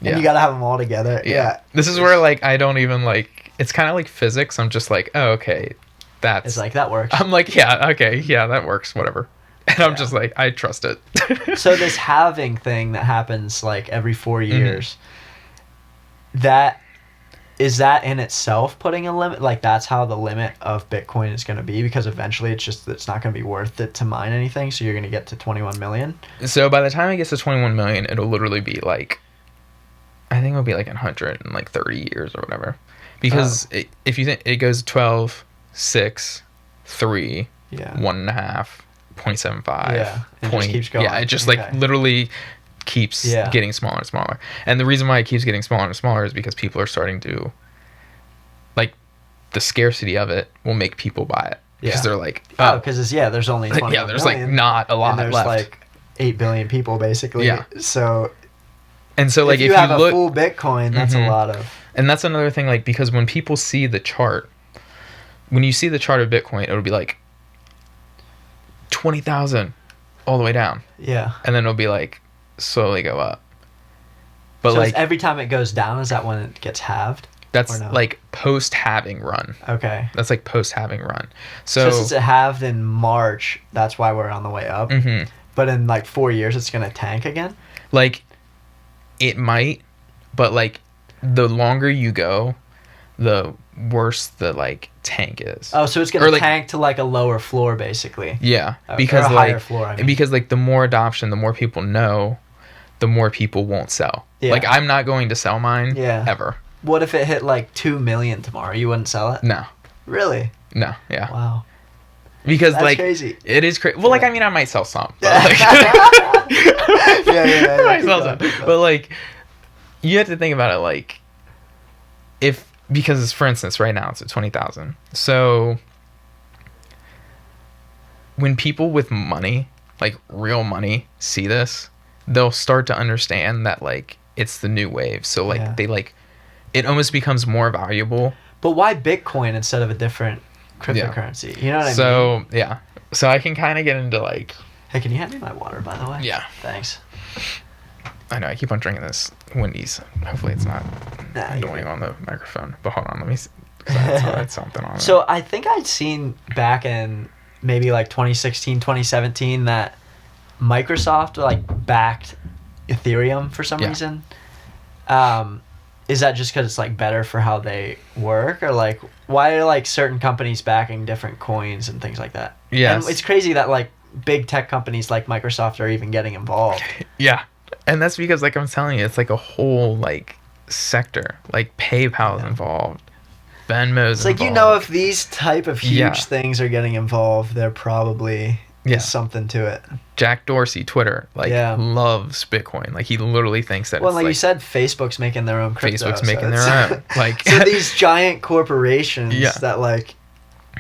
and Yeah. you gotta have them all together. Yeah. This is where like I don't even like. It's kind of like physics. I'm just like, oh, okay, that's. It's like that works. I'm like, yeah, okay, yeah, that works, whatever. And I'm Yeah. just like, I trust it. So this halving thing that happens like every 4 Mm-hmm. years, that is that in itself putting a limit? Like that's how the limit of Bitcoin is going to be because eventually it's not going to be worth it to mine anything. So you're going to get to 21 million. So by the time it gets to 21 million, it'll literally be like, I think it'll be like 130 years or whatever. Because if you think it goes 12, 6, 3, Yeah. 1.5, 0.75, Yeah, it just keeps going. Yeah, it just Okay. like literally keeps Yeah. getting smaller and smaller. And the reason why it keeps getting smaller and smaller is because people are starting to, like, the scarcity of it will make people buy it. Because Yeah. they're like, Oh, because there's only 21 yeah, there's million, like not a lot and there's left. like 8 billion people basically. Yeah. So And so like if you have a look, full Bitcoin, that's Mhm. a lot of. and that's another thing, like, because when people see the chart, when you see the chart of Bitcoin, it'll be like 20,000 all the way down, Yeah. and then it'll be like slowly go up. But So like every time it goes down, is that when it gets halved? that's or no? like post halving run. Okay. That's like post halving run. So So, since it halved in March, that's why we're on the way up. mhm. But in like 4 years, it's gonna tank again. Like it might, but like the longer you go, the worse the like tank is. Oh, so it's gonna Or, like- tank to like a lower floor, basically. Yeah, Or because a like higher floor, I mean. because like the more adoption, the more people know, the more people won't sell. Yeah. Like I'm not going to sell mine Yeah. ever. What if it hit like 2 million tomorrow? You wouldn't sell it? No. Really? No, yeah. Wow. Because That's like crazy. it is crazy. Well, like Yeah. I mean I might sell some. But, Yeah. like, Yeah. I might Keep sell going, some. keep going. But like you have to think about it like because for instance right now it's at 20,000. So when people with money, like real money, see this, they'll start to understand that like it's the new wave. So like Yeah. they like it almost becomes more valuable. But why Bitcoin instead of a different cryptocurrency? You know what I mean? So yeah. So I can kind of get into like Hey, can you hand me my water, by the way? Yeah. Thanks. I know I keep on drinking this Wendy's. Hopefully it's not Nah, annoying on the microphone. But hold on, let me see. 'Cause I had something on it. So I think I'd seen back in maybe like 2016, 2017 that Microsoft like backed Ethereum for some Yeah. reason. Is that just because it's like better for how they work, or like why are like certain companies backing different coins and things like that? Yes. And it's crazy that like big tech companies like Microsoft are even getting involved. Yeah. And that's because like I'm telling you, it's like a whole like sector. Like PayPal's Yeah. involved. Venmo's It's like, you know, if these type of huge Yeah. things are getting involved, there probably Yeah. is something to it. Jack Dorsey, Twitter, like Yeah. loves Bitcoin. Like he literally thinks that Well, it's like like you said, Facebook's making their own crypto. Facebook's so making it's- their own. Like so these giant corporations Yeah. that like,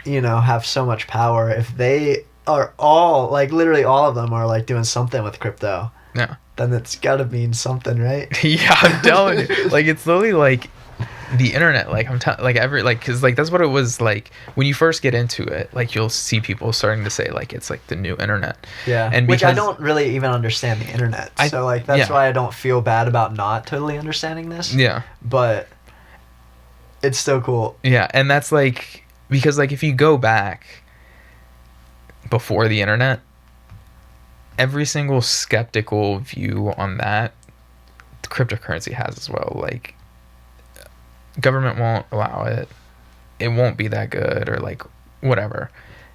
you know, have so much power, if they are all like literally all of them are like doing something with crypto, yeah. then it's got to mean something, right? Yeah, I'm telling you. Like it's literally like the internet, like I'm telling, like every like because like that's what it was like when you first get into it. Like you'll see people starting to say like it's like the new internet. Yeah, and which I because don't really even understand the internet, so like that's why I don't feel bad about not totally understanding this. Yeah, but it's still cool. Yeah, and that's like because like if you go back before the internet, every single skeptical view on that cryptocurrency has as well. Like government won't allow it. It won't be that good or like whatever.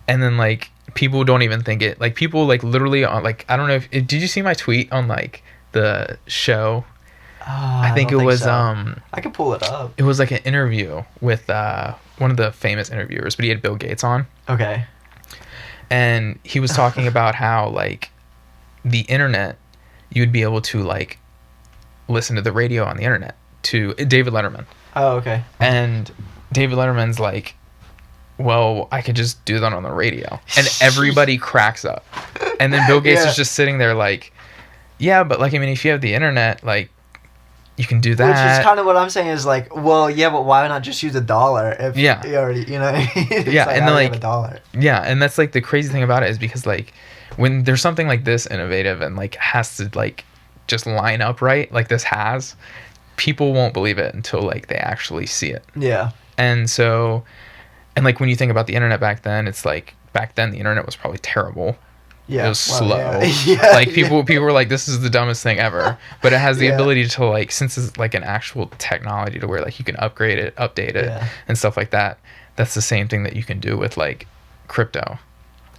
And then like people don't even think it. Like people like literally on like I don't know if did you see my tweet on like the show? I think it was so. I could pull it up. It was like an interview with one of the famous interviewers, but he had Bill Gates on. Okay. And he was talking about how like the internet, you would be able to like listen to the radio on the internet to David Letterman. Oh, okay. And David Letterman's like, well, I could just do that on the radio. And everybody cracks up. And then Bill Gates is just sitting there like, yeah, but like, I mean, if you have the internet, like, you can do that. Which is kind of what I'm saying is like, well, yeah, but why not just use $1 if you already, you know what I mean? Yeah, like, and then like $1. Yeah, and that's like the crazy thing about it is because like when there's something like this innovative and like has to like just line up right, like this has, people won't believe it until like they actually see it. Yeah. And so, and like when you think about the internet back then, it's like back then the internet was probably terrible. Yeah, it was slow. Yeah, like people were like, this is the dumbest thing ever. But it has the ability to like, since it's like an actual technology to where like you can upgrade it, update it, and stuff like that. That's the same thing that you can do with like crypto.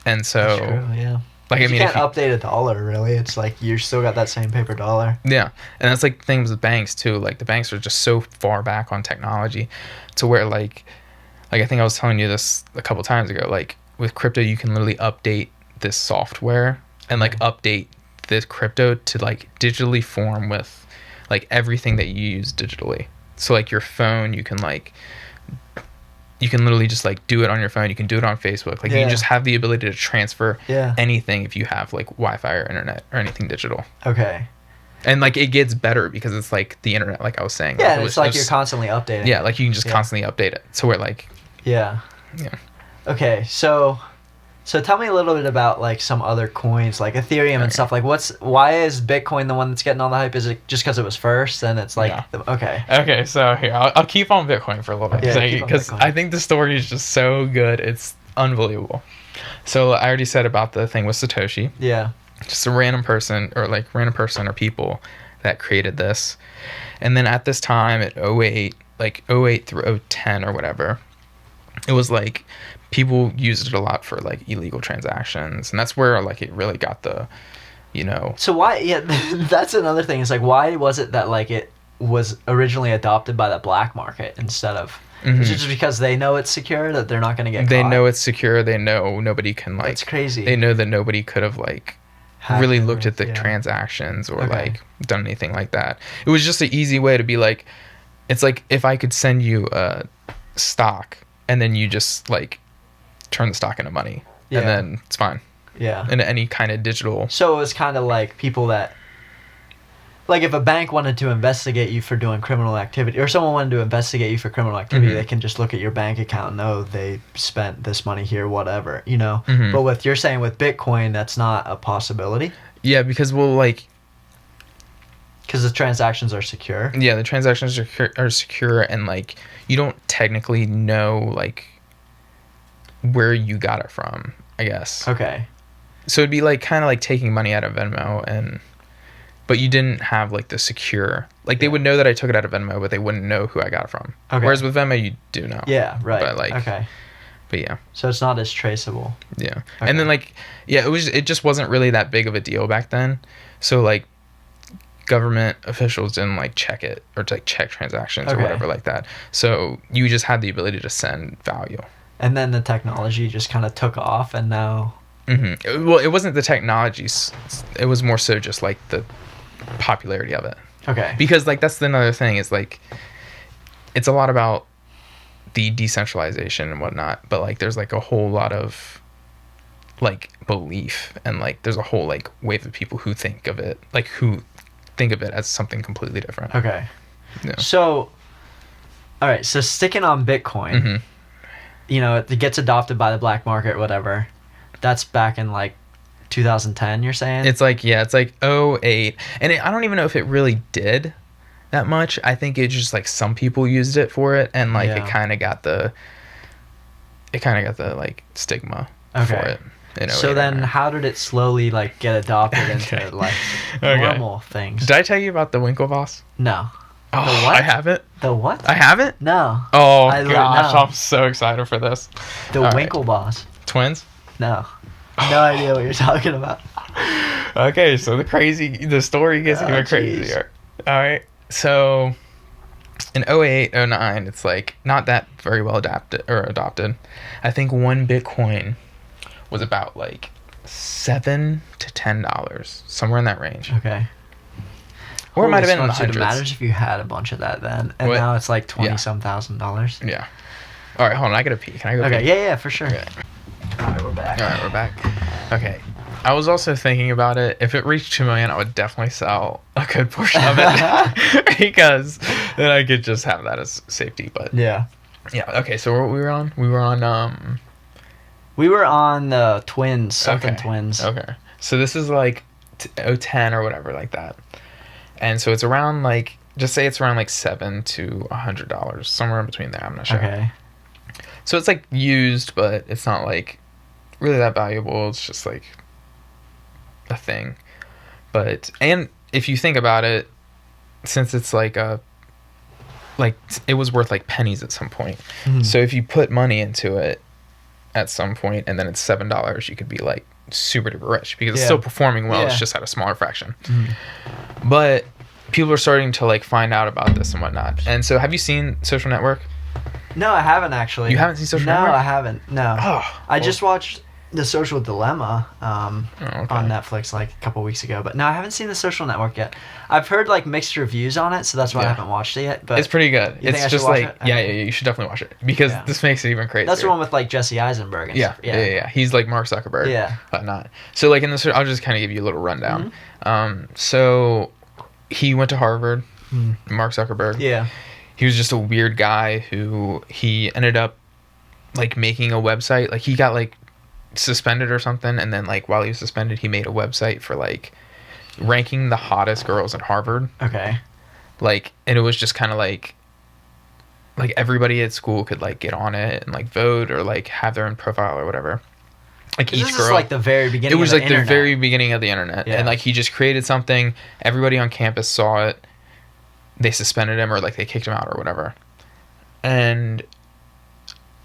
And so, that's true, yeah. Like, I mean, you can't update $1 really. It's like you still got that same paper dollar. Yeah, and that's like things with banks too. Like the banks are just so far back on technology, to where like I think I was telling you this a couple times ago. Like with crypto, you can literally update this software and like update this crypto to like digitally form with like everything that you use digitally. So like your phone, you can literally just like do it on your phone. You can do it on Facebook. Like you can just have the ability to transfer anything if you have like Wi-Fi or internet or anything digital. Okay. And like it gets better because it's like the internet, like I was saying. Yeah, it's like you're constantly updating. Yeah, like you can just constantly update it. So we're like. Yeah. Okay, so tell me a little bit about like some other coins like Ethereum and stuff. Like why is Bitcoin the one that's getting all the hype? Is it just because it was first and it's like okay, so here I'll keep on Bitcoin for a little bit because I think the story is just so good. It's unbelievable. So I already said about the thing with Satoshi. Yeah. Just a random person or people that created this. And then at this time at 08 through 010 or whatever, it was like people used it a lot for like illegal transactions, and that's where like it really got the, So why? Yeah, that's another thing. It's like why was it that like it was originally adopted by the black market instead of? Is it just because they know it's secure that they're not going to get? They know it's secure. They know nobody can like. That's crazy. They know that nobody could have like really looked at the transactions or like done anything like that. It was just an easy way to be like, it's like if I could send you a stock and then you just like turn the stock into money and then it's fine. Yeah. In any kind of digital. So it was kind of like people that, like if a bank wanted to investigate you for doing criminal activity or someone wanted to investigate you for criminal activity, they can just look at your bank account and know they spent this money here, whatever, But you're saying with Bitcoin, that's not a possibility? Yeah, because because the transactions are secure? Yeah, the transactions are secure and like you don't technically know like where you got it from, I guess. Okay. So it'd be like kind of like taking money out of Venmo but you didn't have like the secure, like they would know that I took it out of Venmo, but they wouldn't know who I got it from. Okay. Whereas with Venmo, you do know. Yeah, right. But like, but yeah. So it's not as traceable. Yeah. Okay. And then like, it just wasn't really that big of a deal back then. So like government officials didn't like check it or to like check transactions or whatever like that. So you just had the ability to send value. And then the technology just kind of took off and now. Well, it wasn't the technology. It was more so just like the popularity of it. Okay. Because like that's another thing is like it's a lot about the decentralization and whatnot, but like there's like a whole lot of like belief and like there's a whole like wave of people who think of it as something completely different. Okay. Yeah. So All right, so sticking on Bitcoin, Hmm. you know, it gets adopted by the black market, whatever. That's back in like 2010, you're saying? It's like, yeah, it's like '08, and I don't even know if it really did that much. I think it just like some people used it for it, and like Yeah. it kind of got the like stigma for Okay. it. In So 08 then or 09. how did it slowly like get adopted into Okay. like Okay. normal things? Did I tell you about the Winklevoss? No. Oh, The what? I haven't. The what? I haven't. No. Oh I gosh, no. I'm so excited for this. The All right. Winklevoss. Twins. No. No idea what you're talking about. Okay, so the story gets Oh, even jeez. crazier. All right, so in '08, '09, it's like not that very well adopted. I think one Bitcoin was about like $7 to $10, somewhere in that range, Okay. or it might have been in Holy the smokes, dude, hundreds. it matters if you had a bunch of that then, and What? now it's like Yeah. $20-some thousand. Yeah. All right, hold on. I gotta pee. Can I go? Okay. Pee? Yeah, for sure. Okay. All right, we're back. All right, we're back. Okay. I was also thinking about it. If it reached 2 million, I would definitely sell a good portion of it because then I could just have that as safety. But Yeah. yeah. Okay. So what we were on? We were on We were on the twins, something okay. twins. Okay. So this is like 010 or whatever like that, and so it's around like just say it's around like $7 to $100, somewhere in between there. I'm not sure. Okay. So it's like used, but it's not like really that valuable. It's just like a thing. But and if you think about it, since it's like it was worth like pennies at some point. Mhm. So if you put money into it at some point and then it's $7, you could be like super duper rich because it's Yeah. still performing well. Yeah. It's just at a smaller fraction. Mhm. But people are starting to like find out about this and whatnot. And so have you seen Social Network? No, I haven't actually. You haven't seen Social no, Network? No, I haven't. No. Oh, I just watched The Social Dilemma okay. on Netflix like a couple weeks ago, but no, I haven't seen The Social Network yet. I've heard like mixed reviews on it, so that's why I Yeah. haven't watched it yet. But It's pretty good. You think It's I should just watch like it? yeah, Okay. you should definitely watch it because Yeah. this makes it even crazier. that's the one with like Jesse Eisenberg. And Yeah, stuff. yeah. He's like Mark Zuckerberg. Yeah. Whatnot. So like in this, I'll just kind of give you a little rundown. Mm-hmm. So he went to Harvard. Mm. Mark Zuckerberg. Yeah. He was just a weird guy who he ended up like making a website. Like he got like suspended or something, and then like while he was suspended, he made a website for like ranking the hottest girls in Harvard. Okay. Like, and it was just kind of like everybody at school could like get on it and like vote or like have their own profile or whatever. Like This each is girl. like the very beginning. It was of like the the very internet. beginning of the internet, Yeah. and like he just created something. Everybody on campus saw it. They suspended him or like they kicked him out or whatever. And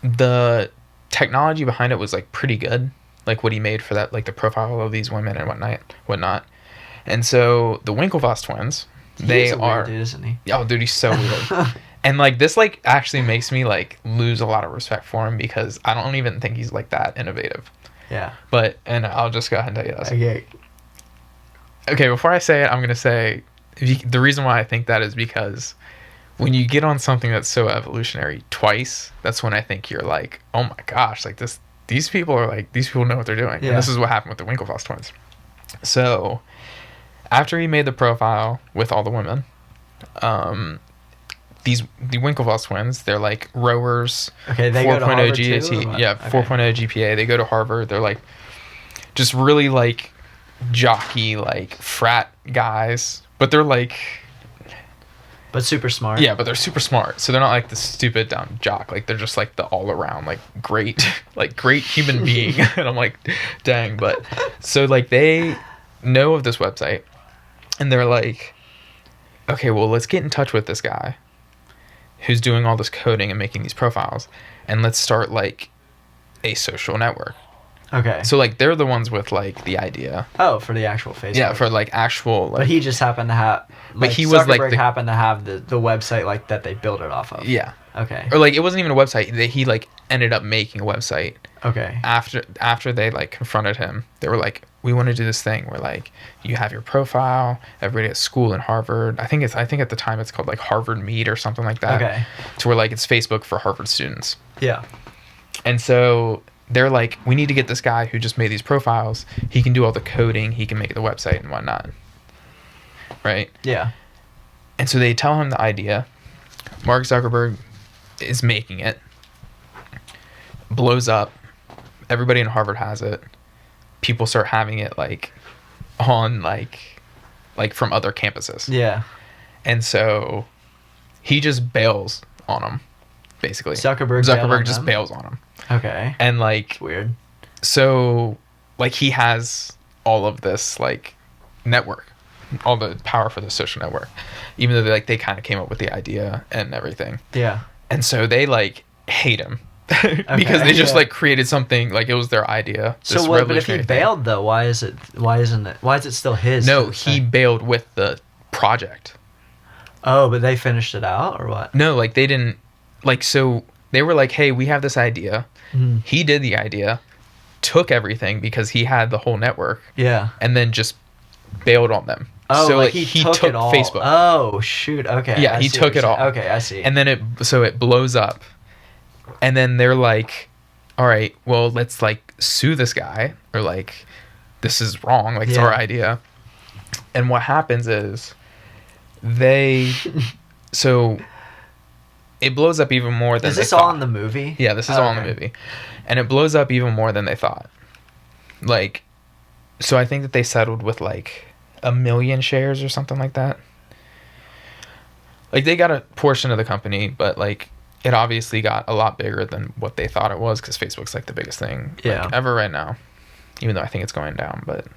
the technology behind it was like pretty good, like what he made for that, like the profile of these women and whatnot. And so the Winklevoss twins, they He's a are. weird dude, isn't he? Oh, dude, he's so weird. And like this, like actually makes me like lose a lot of respect for him because I don't even think he's like that innovative. Yeah. But and I'll just go ahead and tell you this. Okay. Okay, before I say it, I'm gonna say the reason why I think that is because when you get on something that's so evolutionary twice, that's when I think you're like, oh my gosh, like these people know what they're doing. Yeah. And this is what happened with the Winklevoss twins. So after he made the profile with all the women, the Winklevoss twins, they're like rowers. Okay, they go to 4.0 Harvard GAT, too, or what? yeah, Okay. 4.0 GPA. They go to Harvard. They're like just really like jockey, like frat guys, but they're like, But super smart. yeah, but they're super smart. So they're not like the stupid dumb jock. Like they're just like the all around like great, like great human being. And I'm like, dang. But so like they know of this website, and they're like, okay, well let's get in touch with this guy who's doing all this coding and making these profiles, and let's start like a social network. Okay. So like they're the ones with like the idea. Oh, for the actual Facebook. Yeah, for like actual like. But he just happened to have. But he was, like, Zuckerberg happened to have the website like that they built it off of. Yeah. Okay. Or like it wasn't even a website. He like ended up making a website Okay. after they like confronted him. They were like, we want to do this thing where like you have your profile, everybody at school in Harvard. I think at the time it's called like Harvard Meet or something like that. Okay. To where like it's Facebook for Harvard students. Yeah. And so they're like, we need to get this guy who just made these profiles. He can do all the coding. He can make the website and whatnot. Right? Yeah. And so they tell him the idea. Mark Zuckerberg is making it, blows up. Everybody in Harvard has it. People start having it like on like from other campuses. Yeah. And so he just bails on them, basically. Zuckerberg just bails on him. Okay. And like, It's weird. so like he has all of this like network, all the power for the social network, even though they kind of came up with the idea and everything. Yeah. And so they like hate him because they just like created something like it was their idea. So what? But if he bailed though, why is it still his? No, he bailed with the project. Oh, but they finished it out or what? No, like they didn't like, so they were like, hey, we have this idea. Mm-hmm. He did the idea, took everything because he had the whole network. Yeah. And then just bailed on them. Oh, so like he took it all. Facebook. Oh, shoot. Okay. Yeah, he took it all. Okay, I see. And then it blows up. And then they're like, all right, well, let's like sue this guy, or like this is wrong, like it's our idea. And what happens is so it blows up even more than they thought. Is this all in the movie? Yeah, this is all in the movie. And it blows up even more than they thought. Like, so I think that they settled with like 1 million shares or something like that. Like they got a portion of the company, but like it obviously got a lot bigger than what they thought it was, because Facebook's like the biggest thing ever right now, even though I think it's going down. But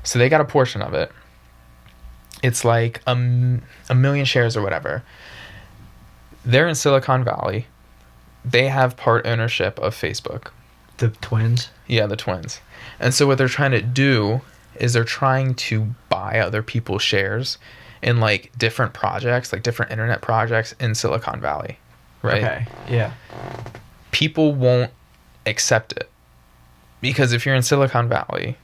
so they got a portion of it. It's like a million shares or whatever. They're in Silicon Valley. They have part ownership of Facebook. The twins? Yeah, the twins. And so what they're trying to do is they're trying to buy other people's shares in like different projects, like different internet projects in Silicon Valley. Right? Okay, yeah. People won't accept it. Because if you're in Silicon Valley,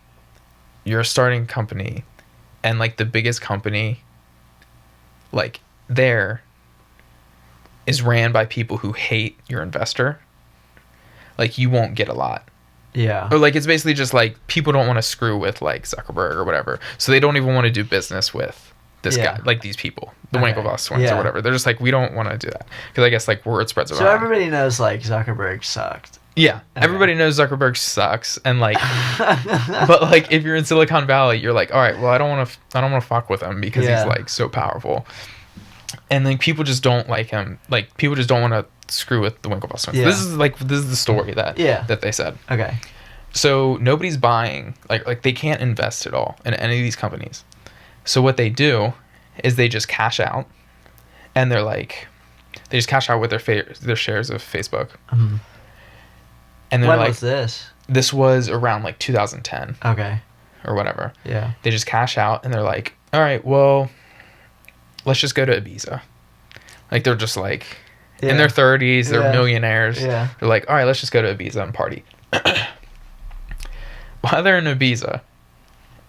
you're a starting company, and like the biggest company like there is ran by people who hate your investor, like you won't get a lot. Yeah. Or like it's basically just like people don't want to screw with like Zuckerberg or whatever, so they don't even want to do business with this guy, like these people, the Winklevoss twins or whatever. They're just like, we don't want to do that, because I guess like word spreads around. So everybody knows like Zuckerberg sucked. Yeah, everybody knows Zuckerberg sucks, and like, but like if you're in Silicon Valley, you're like, all right, well I don't want to fuck with him because he's like so powerful, and like people just don't like him. Like people just don't want to screw with the Winklevoss twins. Yeah. This is the story that they said. Okay. So nobody's buying, like they can't invest at all in any of these companies. So what they do is they just cash out, and they're like, they just cash out with their shares of Facebook. Mm-hmm. And they're when like, was this? This was around like 2010. Okay. Or whatever. Yeah. They just cash out, and they're like, all right, well, let's just go to Ibiza. Like they're just like in their 30s, they're millionaires. Yeah. They're like, all right, let's just go to Ibiza and party. While they're in Ibiza,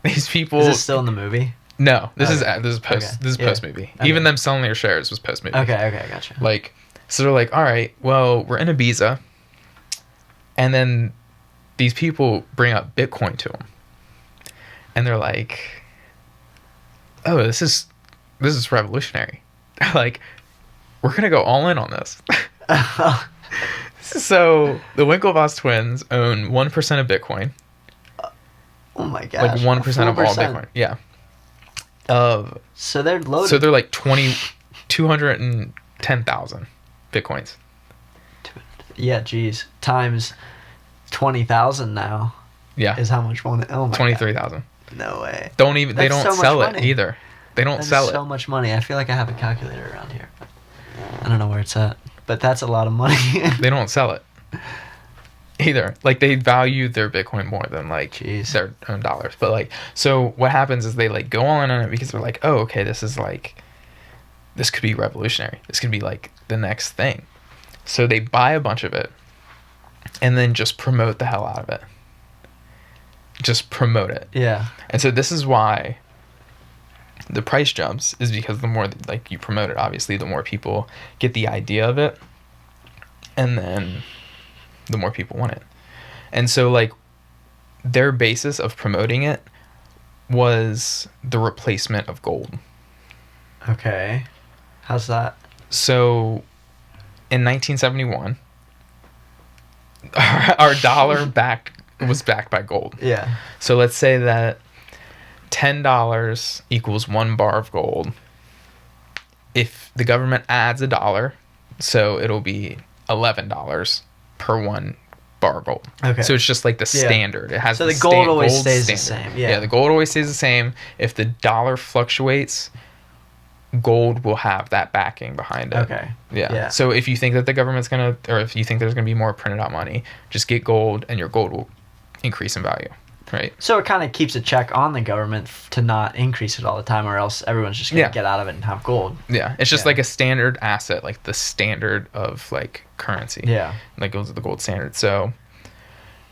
these people. Is this still in the movie? No, this is post. Okay. This is post movie. Okay. Even them selling their shares was post movie. Okay, gotcha. Like, so they're like, all right, well, we're in Ibiza, and then these people bring up Bitcoin to them, and they're like, oh, this is revolutionary. Like, we're gonna go all in on this. So the Winklevoss twins own 1% of Bitcoin. Oh my gosh. Like 1% of all Bitcoin. Yeah. So they're loaded. So they're like 210,000 Bitcoins. Yeah, geez. Times 20,000 now. Yeah. Is how much money? Oh my 23,000. No way. They don't sell it either. They don't sell it. So much money. I feel like I have a calculator around here. I don't know where it's at, but that's a lot of money. They don't sell it either. Like they value their Bitcoin more than like their own dollars. But like, so what happens is they like go on it because they're like, oh, okay, this could be revolutionary. This could be like the next thing. So they buy a bunch of it and then just promote the hell out of it. Just promote it. Yeah. And so this is why the price jumps, is because the more like you promote it, obviously the more people get the idea of it, and then the more people want it. And so like their basis of promoting it was the replacement of gold. Okay. How's that? So in 1971, our dollar was backed by gold. Yeah. So let's say that $10 equals 1 bar of gold. If the government adds $1, so it'll be $11 per 1 bar of gold. Okay. So it's just like the standard. It has so the gold always stays the same. Yeah, the gold always stays the same. If the dollar fluctuates, gold will have that backing behind it. Okay. Yeah. So if you think that the government's gonna, or if you think there's gonna be more printed out money, just get gold, and your gold will increase in value. Right. So it kind of keeps a check on the government to not increase it all the time, or else everyone's just gonna get out of it and have gold. Yeah, it's just like a standard asset, like the standard of like currency. Yeah. Like goes with the gold standard. So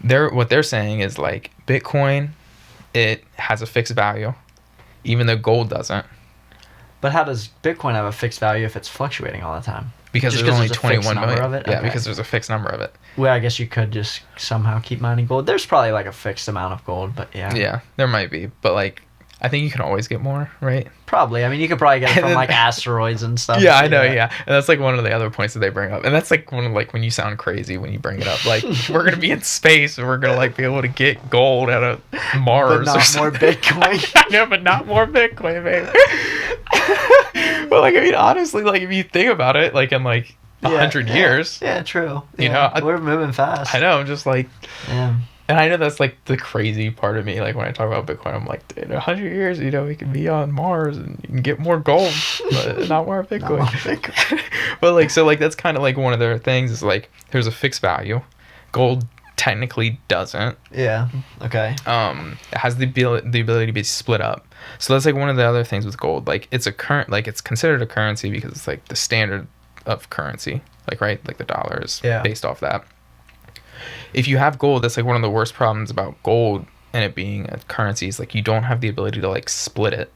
what they're saying is like Bitcoin, it has a fixed value, even though gold doesn't. But how does Bitcoin have a fixed value if it's fluctuating all the time? Because Just there's only there's a fixed 21 number million. of it? Yeah, Okay. because there's a fixed number of it. Well, I guess you could just somehow keep mining gold. There's probably like a fixed amount of gold, but yeah. Yeah, there might be, but like I think you can always get more, right? Probably. I mean, you could probably get it from like asteroids and stuff. Yeah, I know. Yeah, and that's like one of the other points that they bring up, and that's like one of like when you sound crazy when you bring it up. Like we're gonna be in space and we're gonna like be able to get gold out of Mars, But not more Bitcoin. I know, but not more Bitcoin, baby. But like, I mean, honestly, like if you think about it, like in like 100 years, Yeah, true. You know, we're moving fast. I know. I'm just like, Yeah. and I know that's like the crazy part of me. Like when I talk about Bitcoin, I'm like, in 100 years, you know, we can be on Mars and you can get more gold, but not more Bitcoin. Not more Bitcoin. But like, so like that's kind of like one of their things is like there's a fixed value. Gold technically doesn't. Yeah. Okay. It has the ability to be split up. So that's like one of the other things with gold. Like it's it's considered a currency because it's like the standard of currency. Like right, like the dollar is based off that. If you have gold, that's like one of the worst problems about gold and it being a currency is like you don't have the ability to like split it.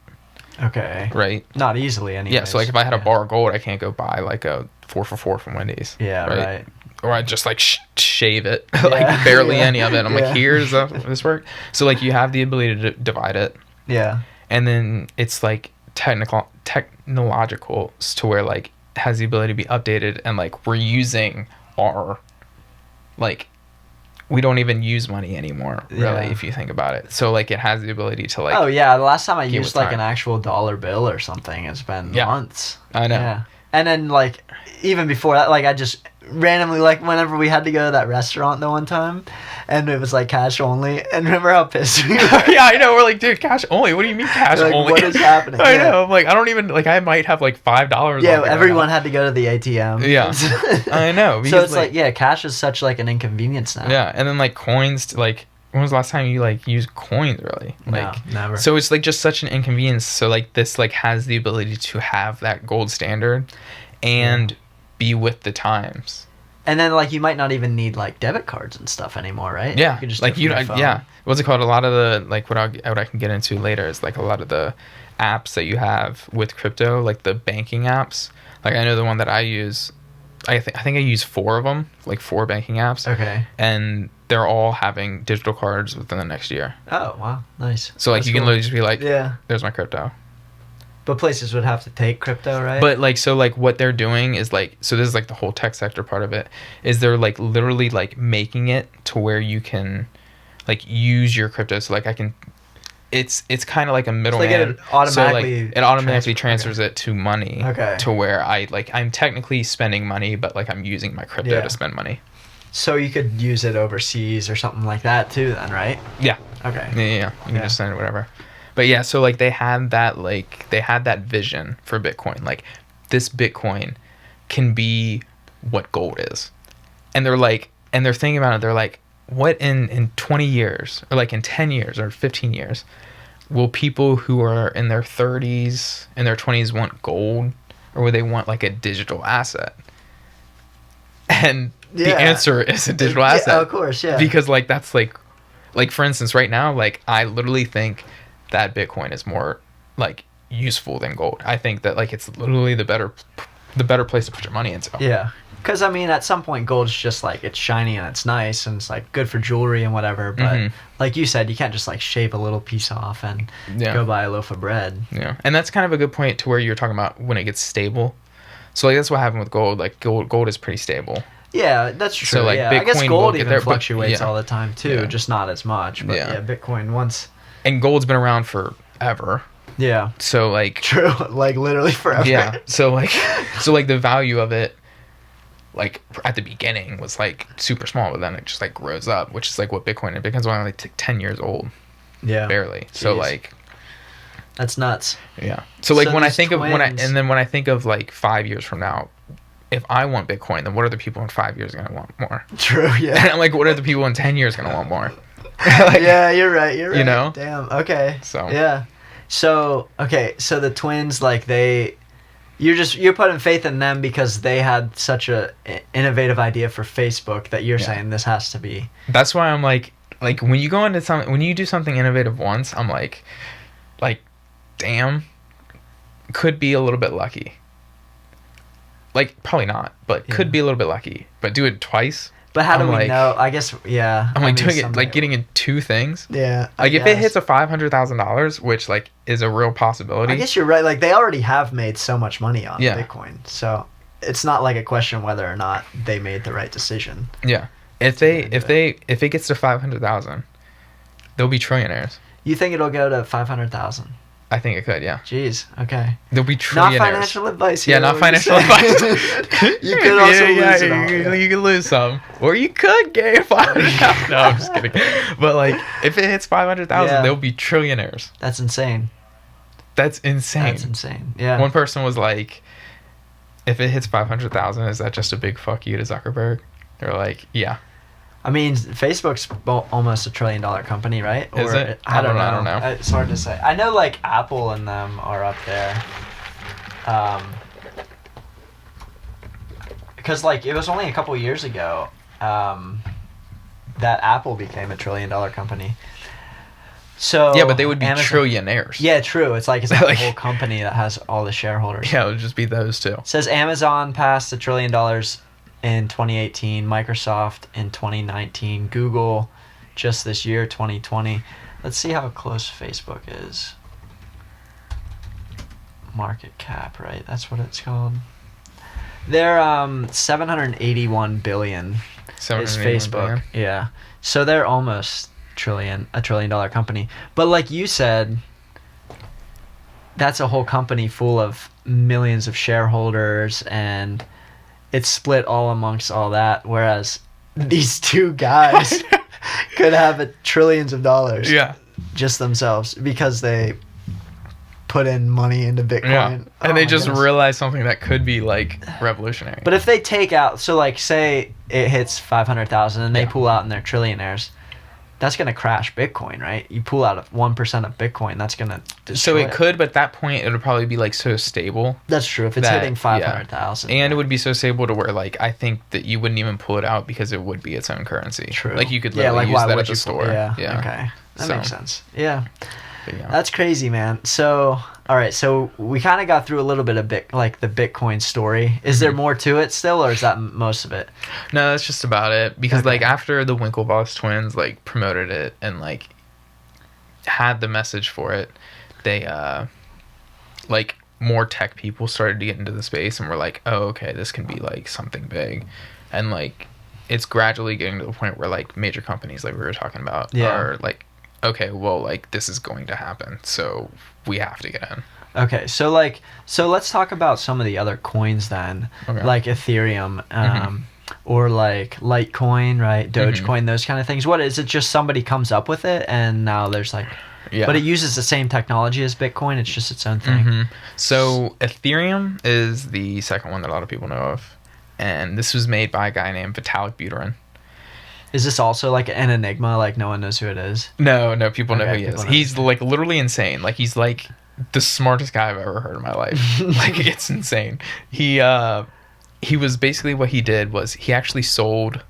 Okay. Right. Not easily anyway. Yeah. So like if I had a bar of gold, I can't go buy like a 4 for $4 from Wendy's. Yeah. Right. Or I just like shave it, like barely any of it. I'm like, here's this work. So like you have the ability to divide it. Yeah. And then it's like technological to where like it has the ability to be updated and like we're using our like we don't even use money anymore really if you think about it. So like it has the ability to like the last time I used like an actual dollar bill or something it's been months. I know. Yeah. And then like even before that, like I just randomly, like whenever we had to go to that restaurant the one time and it was like cash only, and remember how pissed we were? Yeah, I know. We're like, dude, cash only? What do you mean cash like, only? What is happening? I know. I'm like, I don't even, like, I might have like $5. Yeah, everyone had to go to the ATM. Yeah. I know. So it's like, cash is such like an inconvenience now. Yeah, and then like coins, like, when was the last time you like used coins really? Like, no, never. So it's like just such an inconvenience. So like this like has the ability to have that gold standard and be with the times. And then like you might not even need like debit cards and stuff anymore, right? Yeah. You could just like what's it called? A lot of the like what I can get into later is like a lot of the apps that you have with crypto, like the banking apps. Like I know the one that I use, I think I use 4 of them, like 4 banking apps. Okay. And they're all having digital cards within the next year. Oh wow, nice. So like That's you can cool. literally just be like, yeah, there's my crypto. But places would have to take crypto, right? But like so like what they're doing is like, so this is like the whole tech sector part of it, is they're like literally like making it to where you can like use your crypto. So like I can, it's kind of like a middleman. It automatically transfers it to money. Okay. To where I'm technically spending money, but like I'm using my crypto to spend money. So you could use it overseas or something like that too, then, right? Yeah. Okay. Yeah. You can just send it whatever. But yeah, so like they had that vision for Bitcoin. Like this Bitcoin can be what gold is. And they're thinking about it, they're like, what in 20 years or like in 10 years or 15 years will people who are in their 30s and their 20s want gold, or will they want like a digital asset? And the answer is a digital asset. Yeah, of course, yeah. Because like that's like for instance right now, like I literally think that Bitcoin is more like useful than gold. I think that like it's literally the better place to put your money into. Yeah. Because I mean, at some point, gold's just like it's shiny and it's nice and it's like good for jewelry and whatever. But like you said, you can't just like shave a little piece off and go buy a loaf of bread. Yeah, and that's kind of a good point to where you're talking about when it gets stable. So like that's what happened with gold. Like gold is pretty stable. Yeah, that's true. So, like, yeah. I guess Bitcoin gold will get even there, but- fluctuates yeah. all the time too, Yeah. just not as much. But Yeah. yeah, Bitcoin once. And gold's been around forever. Yeah, So like true. Like literally forever. yeah. So like the value of it, like at the beginning was like super small, but then it just like grows up, which is like what Bitcoin. And Bitcoin's only like 10 years old, Yeah. barely. So Jeez. like That's nuts. yeah. So like So when I these think of when twins- I think of like 5 years from now, if I want Bitcoin, then what are the people in 5 years gonna want more? True. And Yeah. I'm like, what are the people in 10 years gonna want more? Like, Yeah, you're right. You're right. You know? Damn. Okay. So. Yeah. So okay. So the twins, like you're putting faith in them because they had such a innovative idea for Facebook that you're Yeah. saying this has to be. That's why I'm like when you go into something, when you do something innovative once, I'm like, damn, could be a little bit lucky. Like probably not, but could Yeah. be a little bit lucky. But do it twice. But how do I'm we like- know? I guess yeah. I'm I like mean, doing it, something- like getting in two things. Yeah. I Like if it guess. hits a $500,000, which like is a real possibility. I guess you're right. Like they already have made so much money on Yeah. Bitcoin, so it's not like a question whether or not they made the right decision. Yeah. If it gets to 500,000, they'll be trillionaires. You think it'll go to 500,000? I think it could. Yeah. Jeez. Okay. They'll be Not trillionaires. financial advice. Yeah, here, not what you're financial saying. advice. You could also lose it all. You could lose some, or you could gain 500,000. No, I'm just kidding. But like, if it hits 500,000, Yeah. they'll be trillionaires. That's insane. That's insane. That's insane. Yeah. One person was like, "If it hits 500,000, is that just a big fuck you to Zuckerberg?" They're like, "Yeah." I mean, Facebook's almost $1 trillion company, right? Is it? I don't know. I don't know. It's hard to say. I know like Apple and them are up there. Because like it was only a couple years ago that Apple became $1 trillion company. So Yeah, but they would be Amazon- trillionaires. Yeah, true. It's like it's not Like- the whole company that has all the shareholders. Yeah, it would just be those two. It says Amazon passed $1 trillion in 2018, Microsoft in 2019, Google just this year, 2020. Let's see how close Facebook is. Market cap, right? That's what it's called. They're 781 billion is 781 Facebook. billion. Yeah. So they're almost $1 trillion company. But like you said, that's a whole company full of millions of shareholders and it's split all amongst all that, whereas these two guys could have trillions of dollars Yeah. just themselves because they put in money into Bitcoin. Yeah. Oh And they my just goodness. realized something that could be like revolutionary. But if they take out, so like say it hits 500,000 and they Yeah. pull out and they're trillionaires, that's going to crash Bitcoin, right? You pull out of 1% of Bitcoin, that's going to destroy so it could, but at that point it would probably be like so stable. That's true. If it's that- hitting 500,000. And it would be so stable to where like I think that you wouldn't even pull it out because it would be its own currency. True. Like you could yeah, literally like use why that would at the you store. Yeah. Okay. That So, makes sense. Yeah. but yeah. That's crazy, man. So, all right. So we kind of got through a little bit of like the Bitcoin story. Is there more to it still, or is that most of it? No, that's just about it. Because Okay. like after the Winklevoss twins like promoted it and like had the message for it, they like more tech people started to get into the space and were like, oh, okay, this can be like something big. And like it's gradually getting to the point where like major companies like we were talking about Yeah. are like, okay, well like this is going to happen. So we have to get in. Okay, so let's talk about some of the other coins then, Okay. like Ethereum, or like Litecoin, right? Dogecoin, those kind of things. What is it? Just somebody comes up with it, and now there's like, Yeah. but it uses the same technology as Bitcoin. It's just its own thing. So Ethereum is the second one that a lot of people know of. And this was made by a guy named Vitalik Buterin. Is this also like an enigma? Like no one knows who it is. No, people know Okay, who he is. people know. He's like literally insane. Like he's like the smartest guy I've ever heard in my life. Like it's insane. He was basically what he did was he actually sold,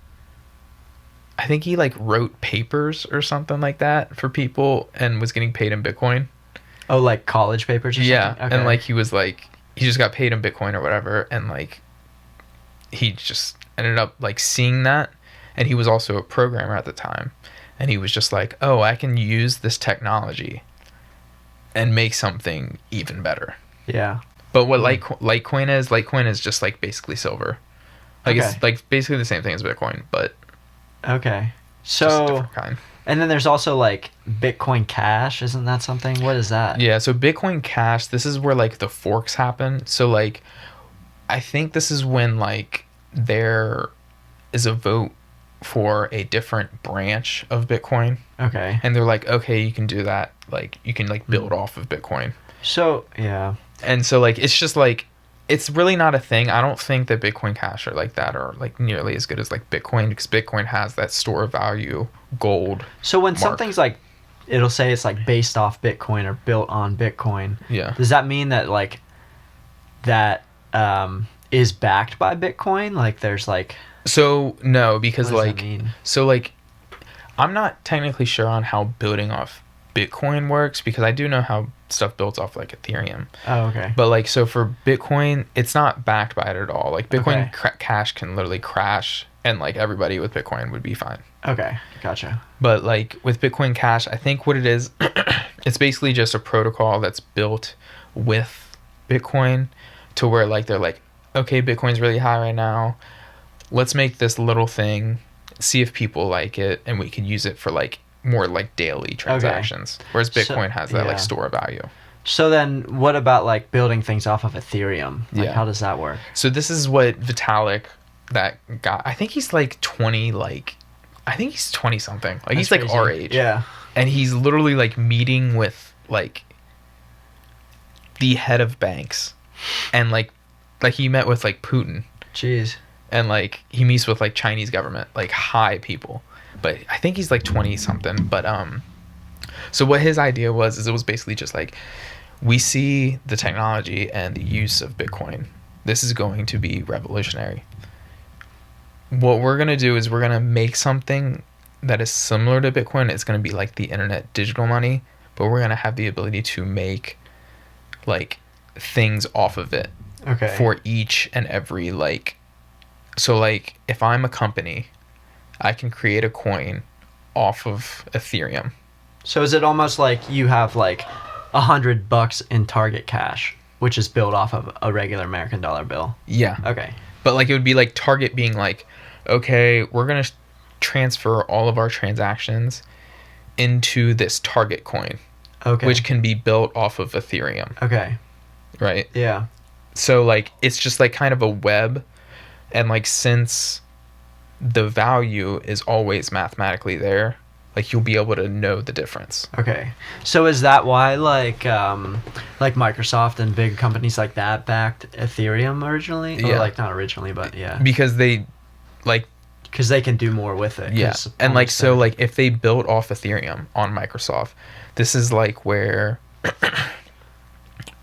I think he like wrote papers or something like that for people and was getting paid in Bitcoin. Oh, like college papers or Yeah. something? Okay. And like he was like he just got paid in Bitcoin or whatever and like he just ended up like seeing that, and he was also a programmer at the time, and he was just like, oh, I can use this technology and make something even better. Yeah. But what Litecoin is just like basically silver. Like it's like basically the same thing as Bitcoin, but okay. just a So different kind. and then there's also like Bitcoin Cash. Isn't that something? What is that? Yeah, so Bitcoin Cash, this is where like the forks happen. So like I think this is when like there is a vote for a different branch of Bitcoin. Okay. And they're like, okay, you can do that. Like you can like build off of Bitcoin. So yeah. And so like it's just like it's really not a thing. I don't think that Bitcoin Cash or like that are like nearly as good as like Bitcoin, because Bitcoin has that store of value gold. So when mark. something's like, it'll say it's like based off Bitcoin or built on Bitcoin. Yeah. Does that mean that like that is backed by Bitcoin? Like there's like. So no, because What does like that mean? so like I'm not technically sure on how building off Bitcoin works, because I do know how stuff builds off like Ethereum. Oh, okay. But like, so for Bitcoin, it's not backed by it at all. Like Bitcoin Okay. Cash can literally crash, and like everybody with Bitcoin would be fine. Okay, gotcha. But like with Bitcoin Cash, I think what it is, it's basically just a protocol that's built with Bitcoin to where like they're like, okay, Bitcoin's really high right now. Let's make this little thing, see if people like it, and we can use it for like more like daily transactions. Whereas Bitcoin has that like store of value. So then what about like building things off of Ethereum? Like how does that work? So this is what Vitalik, that guy, I think he's like 20, like I think he's 20 something. Like he's like our age. Yeah. And he's literally like meeting with like the head of banks, and like he met with like Putin. Jeez. And like he meets with like Chinese government, like high people. But I think he's like 20 something. But so what his idea was is it was basically just like, we see the technology and the use of Bitcoin. This is going to be revolutionary. What we're going to do is we're going to make something that is similar to Bitcoin. It's going to be like the internet digital money, but we're going to have the ability to make like things off of it. Okay. For each and every like, so like if I'm a company, I can create a coin off of Ethereum. So is it almost like you have like $100 in Target cash, which is built off of a regular American dollar bill? Yeah. Okay. But like it would be like Target being like, okay, we're going to transfer all of our transactions into this Target coin. Okay. Which can be built off of Ethereum. Okay. Right? Yeah. So like it's just like kind of a web, and like since the value is always mathematically there, like you'll be able to know the difference. Okay. So is that why like Microsoft and big companies like that backed Ethereum originally? Or Yeah. like not originally, but yeah. Because they like, Because they can do more with it. yeah. And like so like if they built off Ethereum on Microsoft, this is like where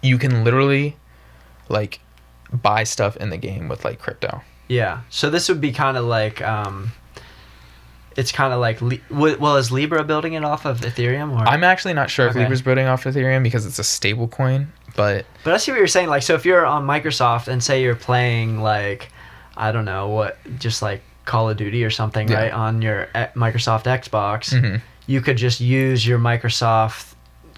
you can literally like buy stuff in the game with like crypto. Yeah. So this would be kind of like it's kind of like well, is Libra building it off of Ethereum? Or? I'm actually not sure if Okay. Libra's building off Ethereum because it's a stable coin, but But I see what you're saying. Like, so if you're on Microsoft and say you're playing like, I don't know what, just like Call of Duty or something, Yeah. right, on your Microsoft Xbox, Mhm. you could just use your Microsoft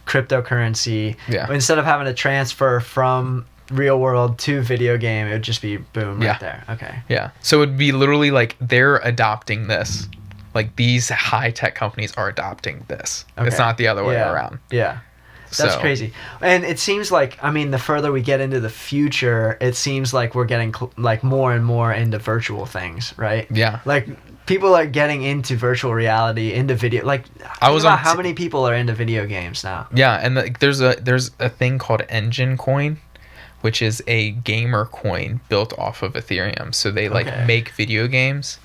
cryptocurrency. Yeah. Instead of having to transfer from real world to video game, it would just be boom Yeah. right there. Okay. Yeah. So it'd be literally like they're adopting this. Like these high tech companies are adopting this. It's Okay. not the other way Yeah. around. Yeah. That's So- crazy. And it seems like, I mean, the further we get into the future, it seems like we're getting like more and more into virtual things, right? Yeah. Like people are getting into virtual reality, into video. Like, I was think on about how many people are into video games now? Yeah, and like there's a thing called Engine Coin, which is a gamer coin built off of Ethereum. So they like Okay. make video games,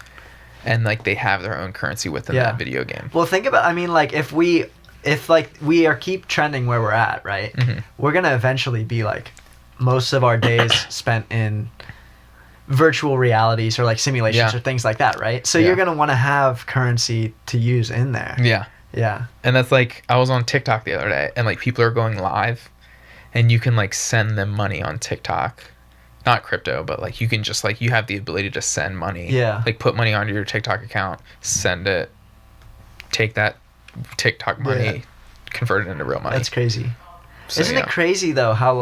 and like they have their own currency within Yeah. that video game. Well, think about, I mean, like if like we are keep trending where we're at, right? Mhm. We're gonna eventually be like most of our days spent in virtual realities or like simulations Yeah. or things like that, right? So Yeah. you're gonna want to have currency to use in there. Yeah. Yeah. And that's like, I was on TikTok the other day, and like people are going live, and you can like send them money on TikTok. Not crypto, but like you can just like, you have the ability to send money. Yeah. Like put money onto your TikTok account, send it, take that TikTok money, Yeah. convert it into real money. That's crazy. So, Isn't yeah. it crazy though how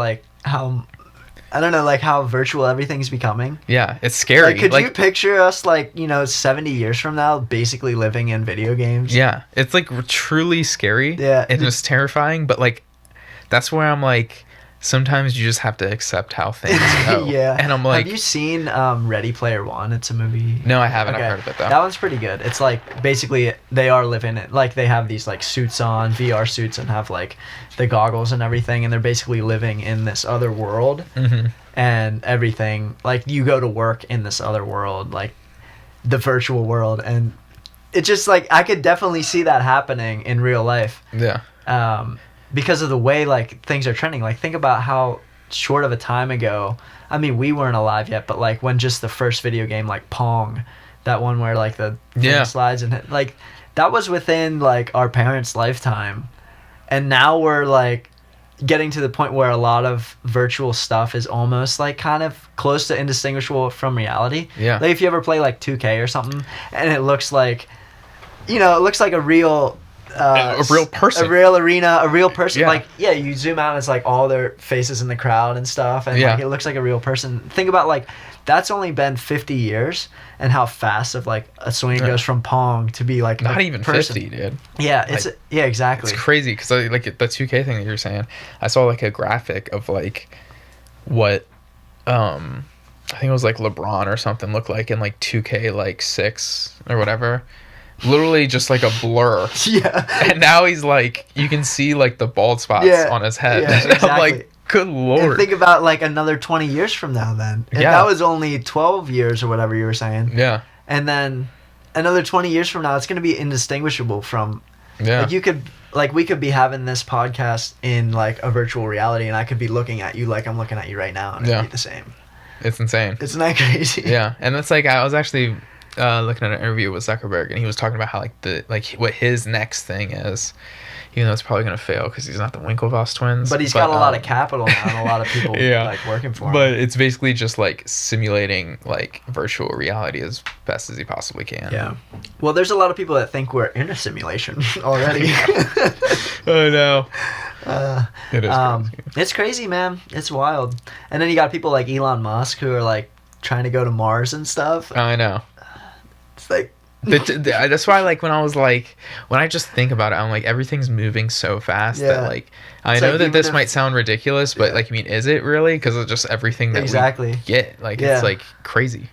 I don't know, like how virtual everything's becoming. Yeah, it's scary. Like, could you picture us, like, 70 years from now basically living in video games? Yeah, it's like truly scary. Yeah. And it's terrifying, but like that's where I'm like, sometimes you just have to accept how things go. Yeah. And I'm like, have you seen Ready Player One? It's a movie. No, I haven't. Okay. I've heard of it though. That one's pretty good. It's like basically they are living it. Like they have these like suits on, VR suits, and have like the goggles and everything, and they're basically living in this other world. Mm-hmm. And everything, like you go to work in this other world, like the virtual world, and it's just like I could definitely see that happening in real life. Yeah. Because of the way like things are trending. Like think about how short of a time ago. I mean, we weren't alive yet, but like when just the first video game, like Pong, that one where like the thing slides and hit, like that was within like our parents' lifetime, and now we're like getting to the point where a lot of virtual stuff is almost like kind of close to indistinguishable from reality. Yeah. Like if you ever play like 2K or something, and it looks like, it looks like a real person, a real arena, a real person. Yeah. Like, yeah, you zoom out and it's like all their faces in the crowd and stuff, and like it looks like a real person. Think about like that's only been 50 years, and how fast of like a swing goes from Pong to be like not a even person. 50, dude. Yeah, it's like, yeah, exactly. It's crazy because like the 2K thing that you're saying, I saw like a graphic of like what I think it was like LeBron or something looked like in like 2K like 6 or whatever. Literally just like a blur. Yeah. And now he's like, you can see like the bald spots on his head. Yeah, exactly. I'm like, good lord. And think about like another 20 years from now then. And that was only 12 years or whatever you were saying. Yeah. And then another 20 years from now, it's going to be indistinguishable from... Yeah. Like we could be having this podcast in like a virtual reality, and I could be looking at you like I'm looking at you right now, and it'd be the same. It's insane. Isn't that crazy? Yeah. And that's like, I was actually... looking at an interview with Zuckerberg, and he was talking about how what his next thing is, even though it's probably gonna fail because he's not the Winklevoss twins. But he's got a lot of capital now and a lot of people like working for him. But it's basically just like simulating like virtual reality as best as he possibly can. Yeah. Well, there's a lot of people that think we're in a simulation already. Oh no. It is crazy. It's crazy, man. It's wild. And then you got people like Elon Musk who are like trying to go to Mars and stuff. I know. It's like that's why like when I just think about it, I'm like, everything's moving so fast that like I know that this might sound ridiculous, but like, I mean, is it really? Because it's just everything that we get, like it's like crazy.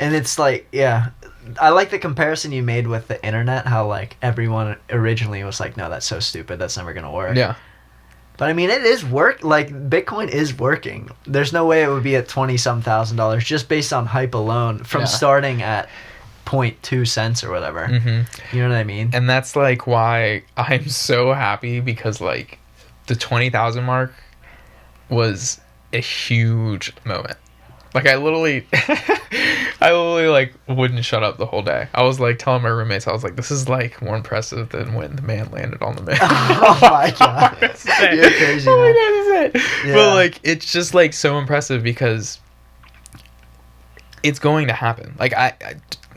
And it's like, I like the comparison you made with the internet, how like everyone originally was like, no, that's so stupid, that's never gonna work. Yeah. But I mean, it is like Bitcoin is working. There's no way it would be at $20,000 just based on hype alone from starting at 0.2 cents or whatever. Mm-hmm. You know what I mean? And that's like why I'm so happy, because like the 20,000 mark was a huge moment. Like I literally like wouldn't shut up the whole day. I was like telling my roommates, I was like, this is like more impressive than when the man landed on the moon. Oh my god. You're crazy, man. That is it. Yeah. But like, it's just like so impressive because it's going to happen. Like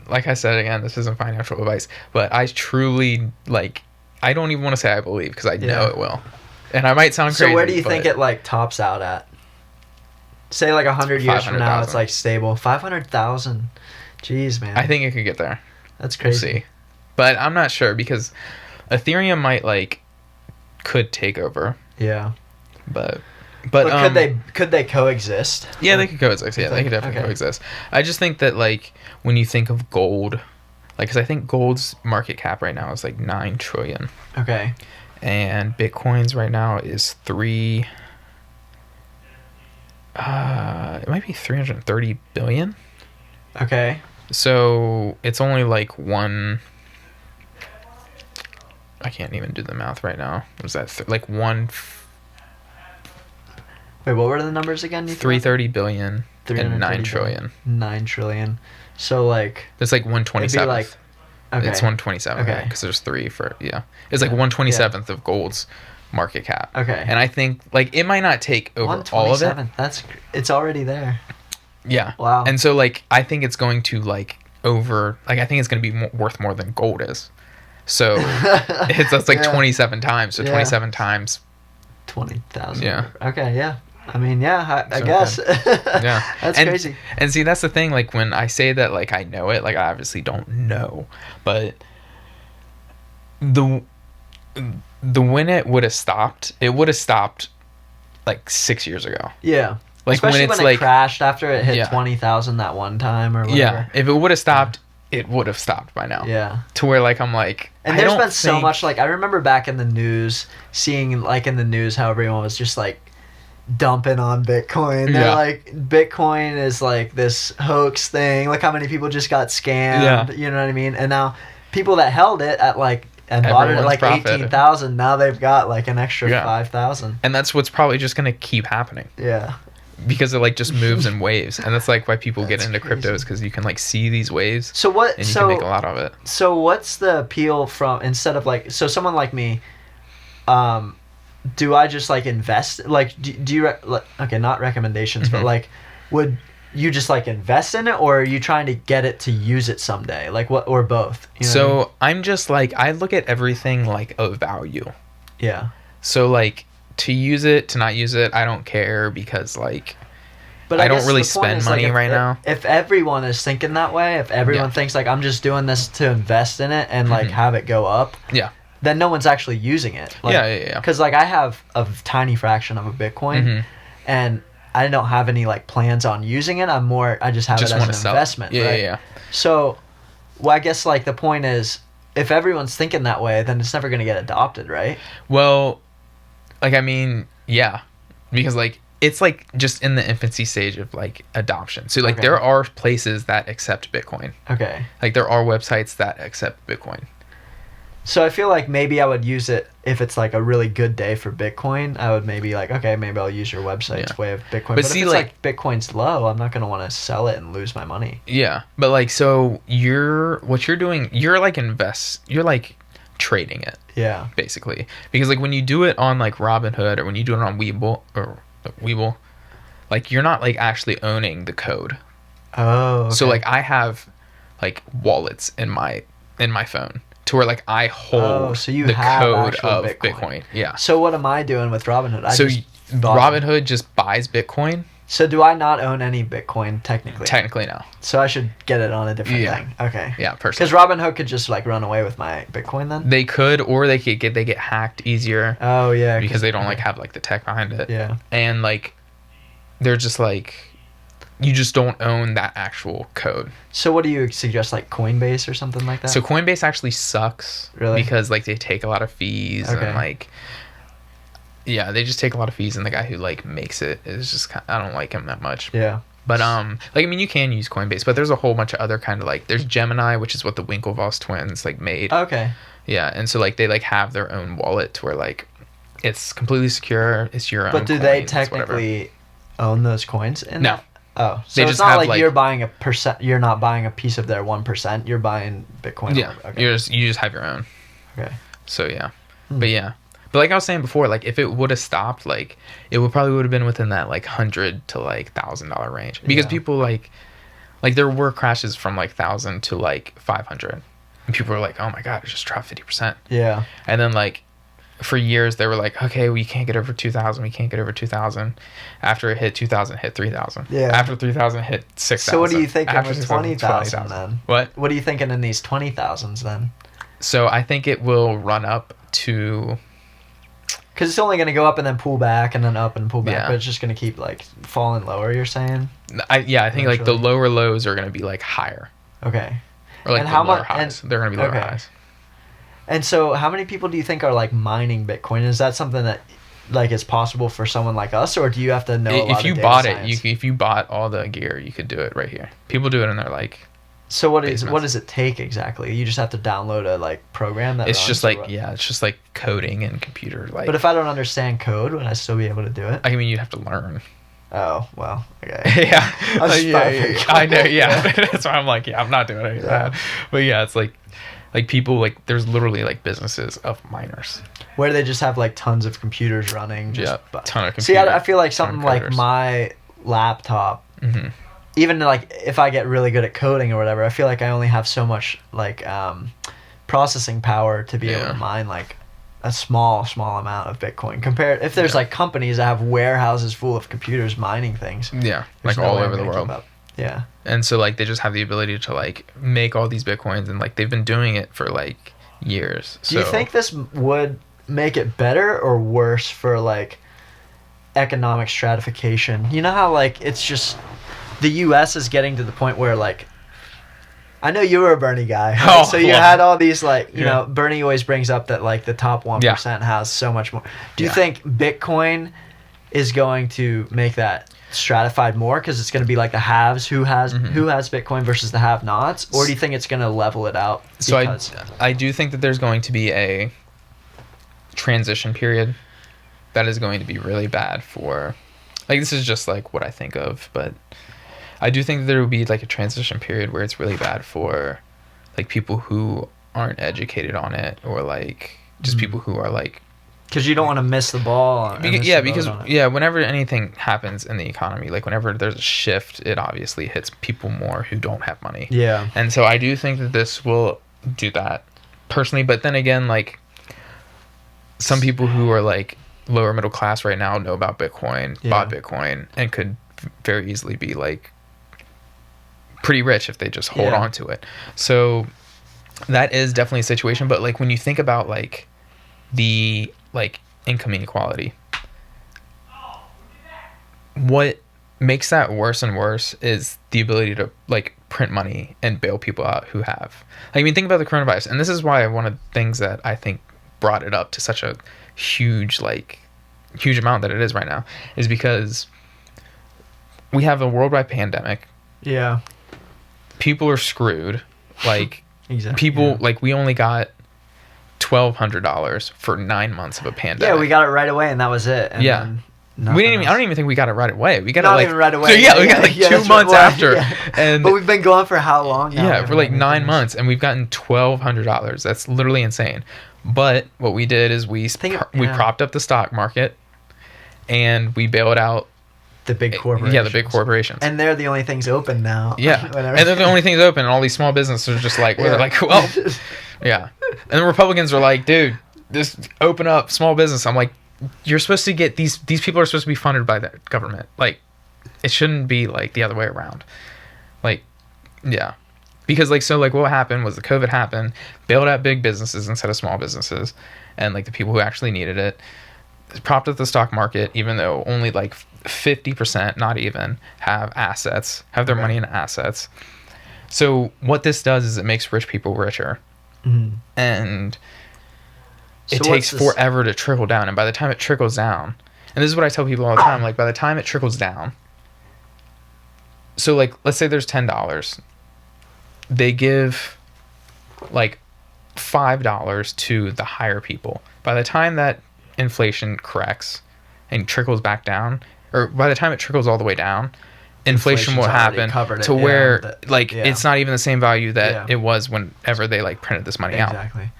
like I said, again, this isn't financial advice, but I truly like, I don't even want to say I believe, because I know it will. And I might sound crazy. So where do you think it like tops out at? Say like 100 years from now, it's like stable. 500,000. Jeez, man. I think it could get there. That's crazy. We'll see. But I'm not sure, because Ethereum could take over. Yeah. But could they coexist? Yeah, they could coexist. Yeah, they could definitely coexist. I just think that like when you think of gold, like, because I think gold's market cap right now is like 9 trillion. Okay. And Bitcoin's right now is it might be 330 billion. Okay. So it's only like one. I can't even do the math right now. What was that? Like one. Wait, what were the numbers again? 330 billion and 9 trillion. 9 trillion. So like. It's like 1/27. Like, okay. It's 1/27. Okay. Because there's 3 for It's like 1/27th of gold's market cap. Okay. And I think like it might not take over all of it. It's already there. Yeah. Wow. And so like I think it's going to I think it's going to be worth more than gold is. So that's like 27 times. So 27 times 20,000. Yeah. Okay, yeah. I mean, yeah, I So guess. Yeah. That's and, crazy. And see, that's the thing. Like when I say that, like I know it, like I obviously don't know, but the when it would have stopped, it would have stopped like 6 years ago. Yeah. Like especially when it's when it like crashed after it hit Yeah. 20,000 that one time or whatever. yeah, if it would have stopped, it would have stopped by now. Yeah. To where like I'm like, And I there's don't been so think- much, like, I remember back in the news, seeing, like, in the news how everyone was just, like, dumping on Bitcoin. They're Yeah. like, Bitcoin is, like, this hoax thing. Look how many people just got scammed. Yeah. You know what I mean? And now people that held it at, like, and bought it at, Everyone's like, profited. 18,000, now they've got, like, an extra Yeah. 5,000. And that's what's probably just gonna keep happening. Yeah. Because it like just moves in waves, and that's like why people get That's into crazy. cryptos, because you can like see these waves So what, and you can make a lot of it. So what's the appeal from, instead of like, so someone like me, do I just like invest, like do you like, okay, not recommendations, but Mhm. like would you just like invest in it, or are you trying to get it to use it someday, like what, or both? You know what I mean? So I'm just like, I look at everything like of value. Yeah, So like to use it, to not use it, I don't care, because like but I don't guess really the point spend is, like, money right now. If everyone is thinking that way, if everyone Yeah. thinks like I'm just doing this to invest in it and like Mhm. have it go up, Yeah. then no one's actually using it. Like, Yeah. Because like I have a tiny fraction of a Bitcoin, Mhm. and I don't have any like plans on using it. I just have Just it as want an to sell. investment. Yeah, right? yeah. So, well, I guess like the point is, if everyone's thinking that way, then it's never gonna get adopted, right? Well, like I mean, yeah, because like it's like just in the infancy stage of like adoption. So like Okay. there are places that accept Bitcoin. Okay. Like there are websites that accept Bitcoin. So I feel like maybe I would use it if it's like a really good day for Bitcoin. I would maybe like, okay, maybe I'll use your website's Yeah. way of Bitcoin. But But see, if it's like- like Bitcoin's low, I'm not gonna want to sell it and lose my money. Yeah, but like so what you're doing, you're like trading it Yeah. basically, because like when you do it on like Robinhood, or when you do it on Webull, like you're not like actually owning the code. Oh. Okay. So like I have like wallets in my phone, to where like I hold Oh, so you the have code actual of Bitcoin. Bitcoin. Yeah. So what am I doing with Robinhood? So bought it. Robinhood just buys Bitcoin. So do I not own any Bitcoin technically? Technically now. So I should get it on a different Yeah. thing. Okay. Yeah, Because personally. Robinhood could just like run away with my Bitcoin then. They could, or they get hacked easier, Oh yeah. because they don't like have like the tech behind it. Yeah. And like they're just like, you just don't own that actual code. So what do you suggest, like Coinbase or something like that? So Coinbase actually sucks. Really? Because like they take a lot of fees, Okay. and like, yeah, they just take a lot of fees, and the guy who like makes it is just I don't like him that much. Yeah. But like I mean, you can use Coinbase, but there's a whole bunch of other kind of like, there's Gemini, which is what the Winklevoss twins like made. Okay. Yeah, and so like they like have their own wallet, to where like it's completely secure. It's your own. But do they coins, whatever. technically own those coins? No. that? Oh, so They it's just not have, like like- you're buying a percent. You're not buying a piece of their 1%. You're buying Bitcoin. Yeah, Okay. you just have your own. Okay. So yeah, Hmm. but yeah, but like I was saying before, like if it would have stopped, like it would have been within that like $100 to like $1,000 range, because Yeah. people like there were crashes from like 1,000 to like 500, and people were like, oh my god, it just dropped 50%, Yeah. and then like for years they were like, okay, we can't get over 2,000, we can't get over 2,000. After it hit 2,000, hit 3,000. Yeah. After 3,000, hit 6,000. So what are you thinking After with 6,000, 20,000 then? What? What are you thinking in these 20,000s then? So I think it will run up to. Because it's only going to go up and then pull back and then up and pull back, Yeah. but it's just going to keep like falling lower. You're saying? I think like the Eventually. lower lows are going to be like higher, Okay. or like And the how lower mu- highs. and- They're going to be lower okay. highs. And so, how many people do you think are like mining Bitcoin? Is that something that like is possible for someone like us, or do you have to know? A lot If you of data bought science? if you bought all the gear, you could do it right here. People do it, and they're like, So what basements. does it take exactly? You just have to download a like program that. it's runs, just or like what? it's just like coding and computer like. But if I don't understand code, would I still be able to do it? I mean, you'd have to learn. Oh well, okay. Yeah, I was yeah, laughing. I know. Yeah, that's why I'm like, yeah, I'm not doing any of Yeah. that. But yeah, it's like people like there's literally like businesses of miners. Where they just have like tons of computers running. Just Yeah, ton of See, computer- I feel like ton of something like coders. my laptop. Mhm. Even like if I get really good at coding or whatever, I feel like I only have so much like processing power to be able Yeah. to mine like a small amount of Bitcoin compared if there's like companies that have warehouses full of computers mining things. Yeah, There's like no all way I'm over the gonna keep world. up. Yeah. And so like they just have the ability to like make all these Bitcoins, and like they've been doing it for like years. Do you think this would make it better or worse for like economic stratification? You know how like it's just the US is getting to the point where like I know you were a Bernie guy, right? So you had all these like, you know, Bernie always brings up that like the top 1% has so much more. Do you think Bitcoin is going to make that stratified more because it's going to be like the haves who has Bitcoin versus the have-nots, or do you think it's going to level it out? So I do think that there's going to be a transition period that is going to be really bad for, like, this is just like what I think of, but I do think that there will be like a transition period where it's really bad for like people who aren't educated on it, or like just people who are like, because you don't want to miss the ball. Whenever anything happens in the economy, like whenever there's a shift, it obviously hits people more who don't have money. Yeah. And so I do think that this will do that personally, but then again, like some people who are like lower middle class right now know about Bitcoin, bought Bitcoin, and could very easily be like pretty rich if they just hold on to it. So that is definitely a situation. But like when you think about like the like income inequality, what makes that worse and worse is the ability to like print money and bail people out who have. Like, I mean, think about the coronavirus, and this is why one of the things that I think brought it up to such a huge amount that it is right now is because we have a worldwide pandemic. Yeah. People are screwed. Like, exactly. People, like, we only got $1,200 for 9 months of a pandemic. Yeah, we got it right away, and that was it. And we didn't even. I don't even think we got it right away. We got Not it like even right away. So we got like 2 months after. And but we've been going for how long now? Yeah, for like 9 months, and we've gotten $1,200. That's literally insane. But what we did is we propped up the stock market, and we bailed out the big corporations. Yeah, the big corporations. And they're the only things open now. Yeah, and they're the only things open, and all these small businesses are just like, they're like, well, yeah. And the Republicans are like, dude, just open up small business. I'm like, you're supposed to get these people are supposed to be funded by the government. Like, it shouldn't be like the other way around. Like, yeah. Because like, so like what happened was the COVID happened, bailed out big businesses instead of small businesses, and like the people who actually needed it, propped up the stock market, even though only like 50%, not even, have their money in assets. So what this does is it makes rich people richer. Mm-hmm. And it takes forever to trickle down. And by the time it trickles down, and this is what I tell people all the time, like by the time it trickles down, so like let's say there's $10, they give like $5 to the higher people. By the time that inflation corrects and trickles back down, or by the time it trickles all the way down, inflation will happen to where it's not even the same value that it was whenever they like printed this money out. Exactly.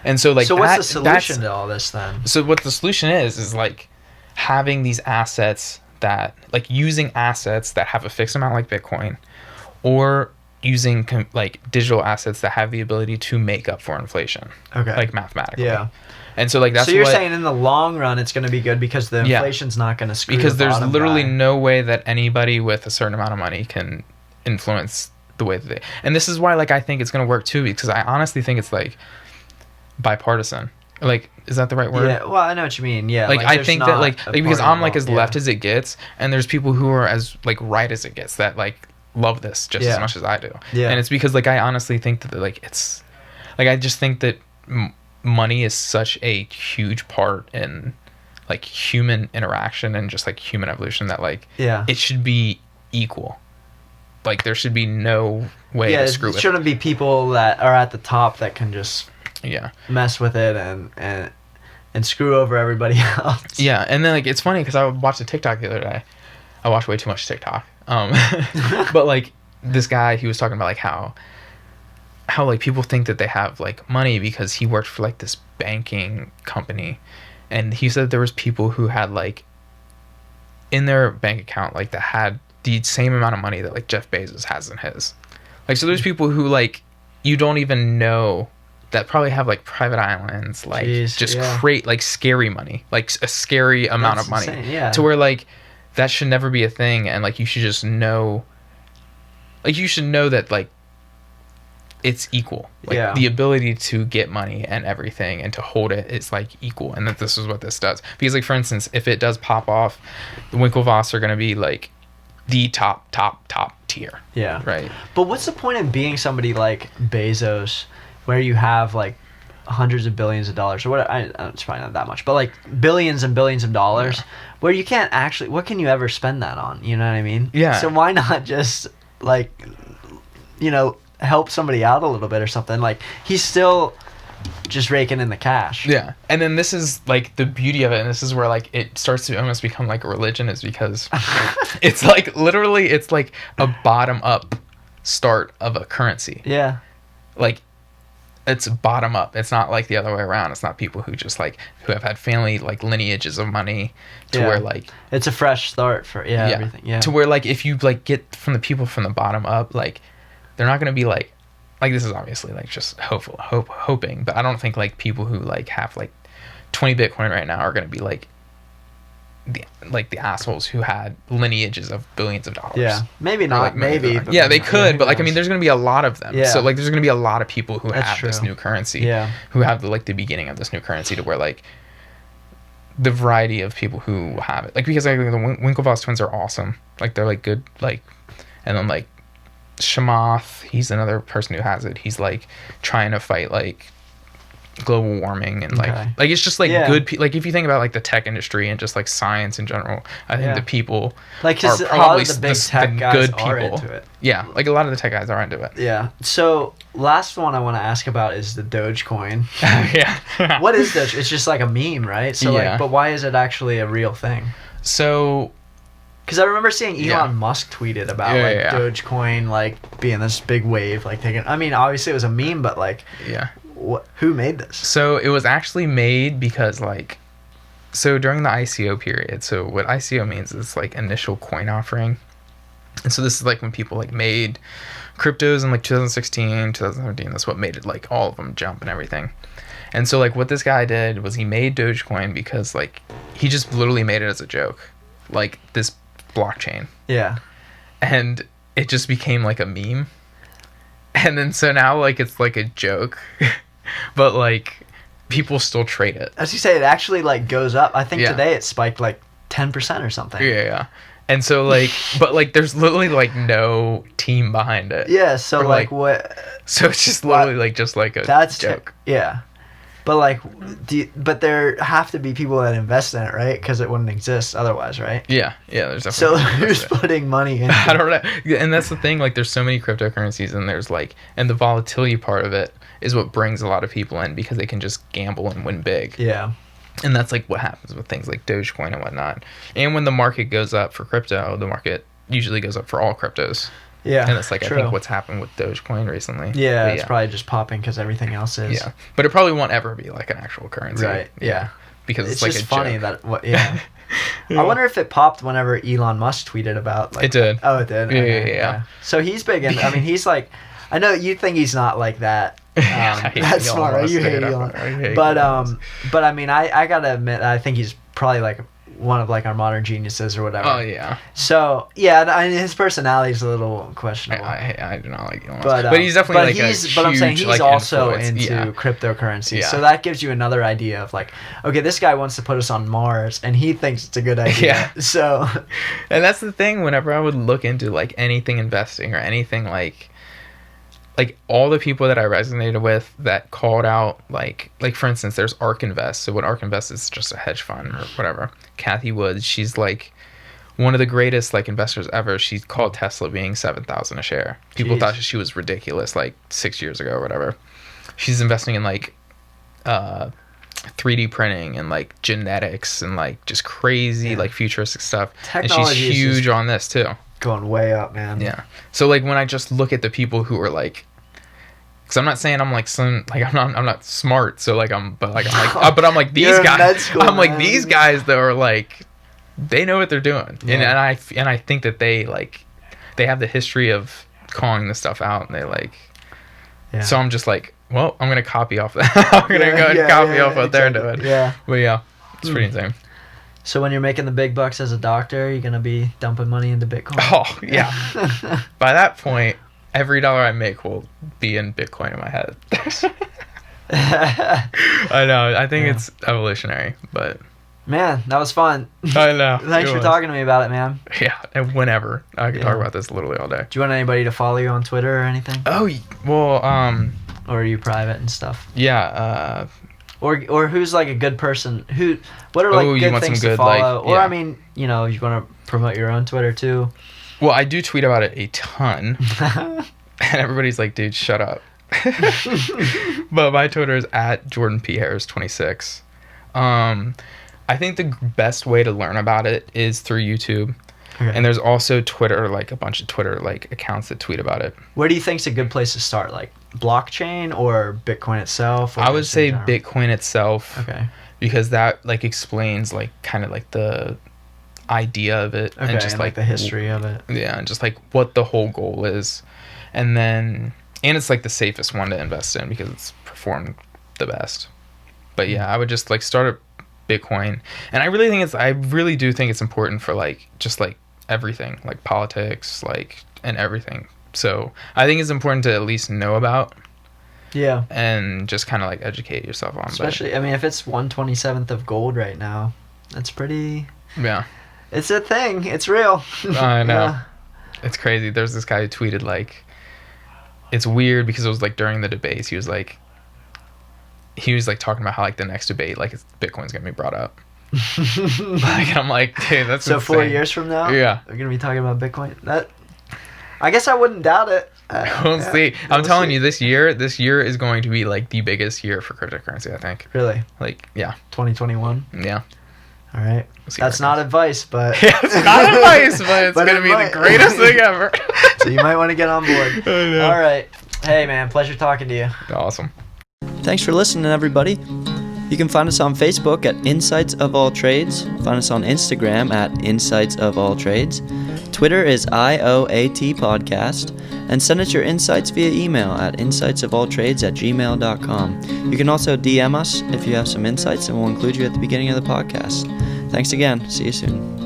And so like, so what's the solution to all this then? So what the solution is like having these assets that like using assets that have a fixed amount like Bitcoin, or using like digital assets that have the ability to make up for inflation. Okay. Like mathematically. Yeah. And so like that's. So you're saying in the long run it's going to be good because the inflation's not going to screw because the there's literally guy. No way that anybody with a certain amount of money can influence the way that they. And this is why like I think it's going to work too, because I honestly think it's like bipartisan. Like, is that the right word? Yeah. Well, I know what you mean. Yeah. Like I think that like because I'm like as left as it gets, and there's people who are as like right as it gets that like love this just as much as I do. Yeah. And it's because like I honestly think that like it's like I just think that money is such a huge part in like human interaction and just like human evolution that like it should be equal. Like there should be no way to screw with it. It shouldn't be people that are at the top that can just mess with it and screw over everybody else. Yeah, and then like it's funny because I watched a TikTok the other day. I watch way too much TikTok. But like this guy, he was talking about like how like people think that they have like money because he worked for like this banking company, and he said there was people who had like in their bank account like that had the same amount of money that like Jeff Bezos has in his. Like so there's people who like you don't even know that probably have like private islands, like Jeez, just yeah. create like scary money, like a scary amount That's of money, insane, yeah. to where like that should never be a thing, and like you should just know, like you should know that like it's equal, like Yeah. the ability to get money and everything and to hold it is like equal, and that this is what this does. Because like for instance, if it does pop off, the Winklevoss are going to be like the top tier. Yeah. Right. But what's the point in being somebody like Bezos, where you have like hundreds of billions of dollars, or what? It's probably not that much, but like billions and billions of dollars, where you can't actually. What can you ever spend that on? You know what I mean? Yeah. So why not just like, help somebody out a little bit or something? Like he's still just raking in the cash. Yeah. And then this is like the beauty of it, and this is where like it starts to almost become like a religion, is because it's like literally it's like a bottom up start of a currency. Yeah. Like it's bottom up. It's not like the other way around. It's not people who just like who have had family like lineages of money to where like it's a fresh start for everything. Yeah. To where like if you like get from the people from the bottom up, like they're not going to be like this is obviously like just hoping, but I don't think like people who like have like 20 Bitcoin right now are going to be like the assholes who had lineages of billions of dollars. Yeah, maybe not. Like maybe. Yeah, they could, but like I mean, there's going to be a lot of them. Yeah. So like, there's going to be a lot of people who That's have this true. new currency. Yeah. Who have like the beginning of this new currency, to where like the variety of people who have it, like because like the Winklevoss twins are awesome. Like they're like good, like, and then like Shamath, he's another person who has it. He's like trying to fight like global warming and like it's just like good like if you think about like the tech industry and just like science in general, I think the people like are a probably lot of the big tech the guys good are people. into it. Yeah, like a lot of the tech guys are into it. Yeah. So last one I want to ask about is the Dogecoin. Yeah. What is Doge? It's just like a meme, right? So like, but why is it actually a real thing? So because I remember seeing Elon Musk tweeted about Dogecoin like being this big wave, like taking. I mean, obviously it was a meme, but like, who made this? So it was actually made because like, so during the ICO period. So what ICO means is like initial coin offering, and so this is like when people like made cryptos in like 2016, 2017. That's what made it like all of them jump and everything. And so like what this guy did was he made Dogecoin because like he just literally made it as a joke, like this blockchain. Yeah. And it just became like a meme. And then so now like it's like a joke, but like people still trade it. As you say, it actually like goes up. I think today it spiked like 10% or something. Yeah. And so like, but like there's literally like no team behind it. Yeah. So like what? So it's just literally like just like a joke. Yeah. But like, but there have to be people that invest in it, right? Because it wouldn't exist otherwise, right? Yeah, there's definitely. So who's putting money into I don't know. And that's the thing. Like, there's so many cryptocurrencies, and there's like, and the volatility part of it is what brings a lot of people in because they can just gamble and win big. Yeah. And that's like what happens with things like Dogecoin and whatnot. And when the market goes up for crypto, the market usually goes up for all cryptos. Yeah, and it's like I think what's happened with Dogecoin recently. Yeah, it's probably just popping because everything else is. Yeah, but it probably won't ever be like an actual currency. Right. Yeah. Because it's like just a funny joke. that. Yeah. I wonder if it popped whenever Elon Musk tweeted about. Like, it did. Oh, it did. Yeah. So he's big, and I mean, he's like, I know you think he's not like that. That's smart. Right? You hate Elon. But I mean, I gotta admit, I think he's probably like one of like our modern geniuses or whatever. Oh yeah. So yeah, I mean, his personality is a little questionable. I do not like Elon Musk. But he's definitely like a huge, but I'm saying he's like, also influence. into cryptocurrency. Yeah. So that gives you another idea of like, okay, this guy wants to put us on Mars and he thinks it's a good idea. Yeah. So and that's the thing, whenever I would look into like anything investing or anything like all the people that I resonated with that called out like for instance, there's ARK Invest. So what ARK Invest is just a hedge fund or whatever. Kathy Woods, she's like one of the greatest like investors ever. She called Tesla being 7,000 a share. People thought she was ridiculous like 6 years ago or whatever. She's investing in like 3D printing and like genetics and like just crazy like futuristic stuff. Technology, and she's huge on this too. Going way up, man. Yeah. So like when I just look at the people who are like, because I'm not saying I'm like some like I'm not smart. So like but I'm like these guys. I'm like these guys that are like they know what they're doing, and I think that they have the history of calling this stuff out, and they like. Yeah. So I'm just like well, I'm gonna copy off that. I'm gonna go and copy off what they're doing. Yeah. But yeah, it's pretty insane. So when you're making the big bucks as a doctor, you're gonna be dumping money into Bitcoin. Oh yeah. By that point, every dollar I make will be in Bitcoin in my head. I know. I think it's evolutionary, but man, that was fun. I know. Thanks for talking to me about it, man. Yeah, and whenever I can talk about this literally all day. Do you want anybody to follow you on Twitter or anything? Oh well, or are you private and stuff? Yeah. Or who's like a good person? What are like good things to follow? Or I mean, you want to promote your own Twitter too. Well, I do tweet about it a ton, and everybody's like, "Dude, shut up." But my Twitter is @JordanPHarris26. I think the best way to learn about it is through YouTube. Okay. And there's also Twitter, like a bunch of Twitter like accounts that tweet about it. Where do you think's a good place to start? Like blockchain or Bitcoin itself? Or I would say Bitcoin itself. Okay. Because that like explains like kind of like the idea of it. Okay, and just like the history of it. Yeah, and just like what the whole goal is. And it's like the safest one to invest in because it's performed the best. But yeah, I would just like start at Bitcoin. And I really do think it's important for like just like everything, like politics, like and everything. So I think it's important to at least know about. Yeah. And just kind of like educate yourself on. Especially, I mean, if it's 1/27th of gold right now, that's pretty. Yeah. It's a thing. It's real. I know. Yeah. It's crazy. There's this guy who tweeted like, it's weird because it was like during the debates. He was like talking about how like the next debate, like Bitcoin's gonna be brought up. Like I'm like, dude, that's so insane. 4 years from now, yeah, we're gonna be talking about Bitcoin. That, I guess I wouldn't doubt it. We'll see. I'm telling you, this year is going to be like the biggest year for cryptocurrency. I think. Really? Like, yeah. 2021. Yeah. All right. That's not advice, but yeah, it's not advice, but it's gonna be the greatest thing ever. So you might want to get on board. All right. Hey, man, pleasure talking to you. Awesome. Thanks for listening, everybody. You can find us on Facebook at Insights of All Trades. Find us on Instagram at Insights of All Trades. Twitter is IOAT Podcast. And send us your insights via email at insightsofalltrades@gmail.com. You can also DM us if you have some insights, and we'll include you at the beginning of the podcast. Thanks again. See you soon.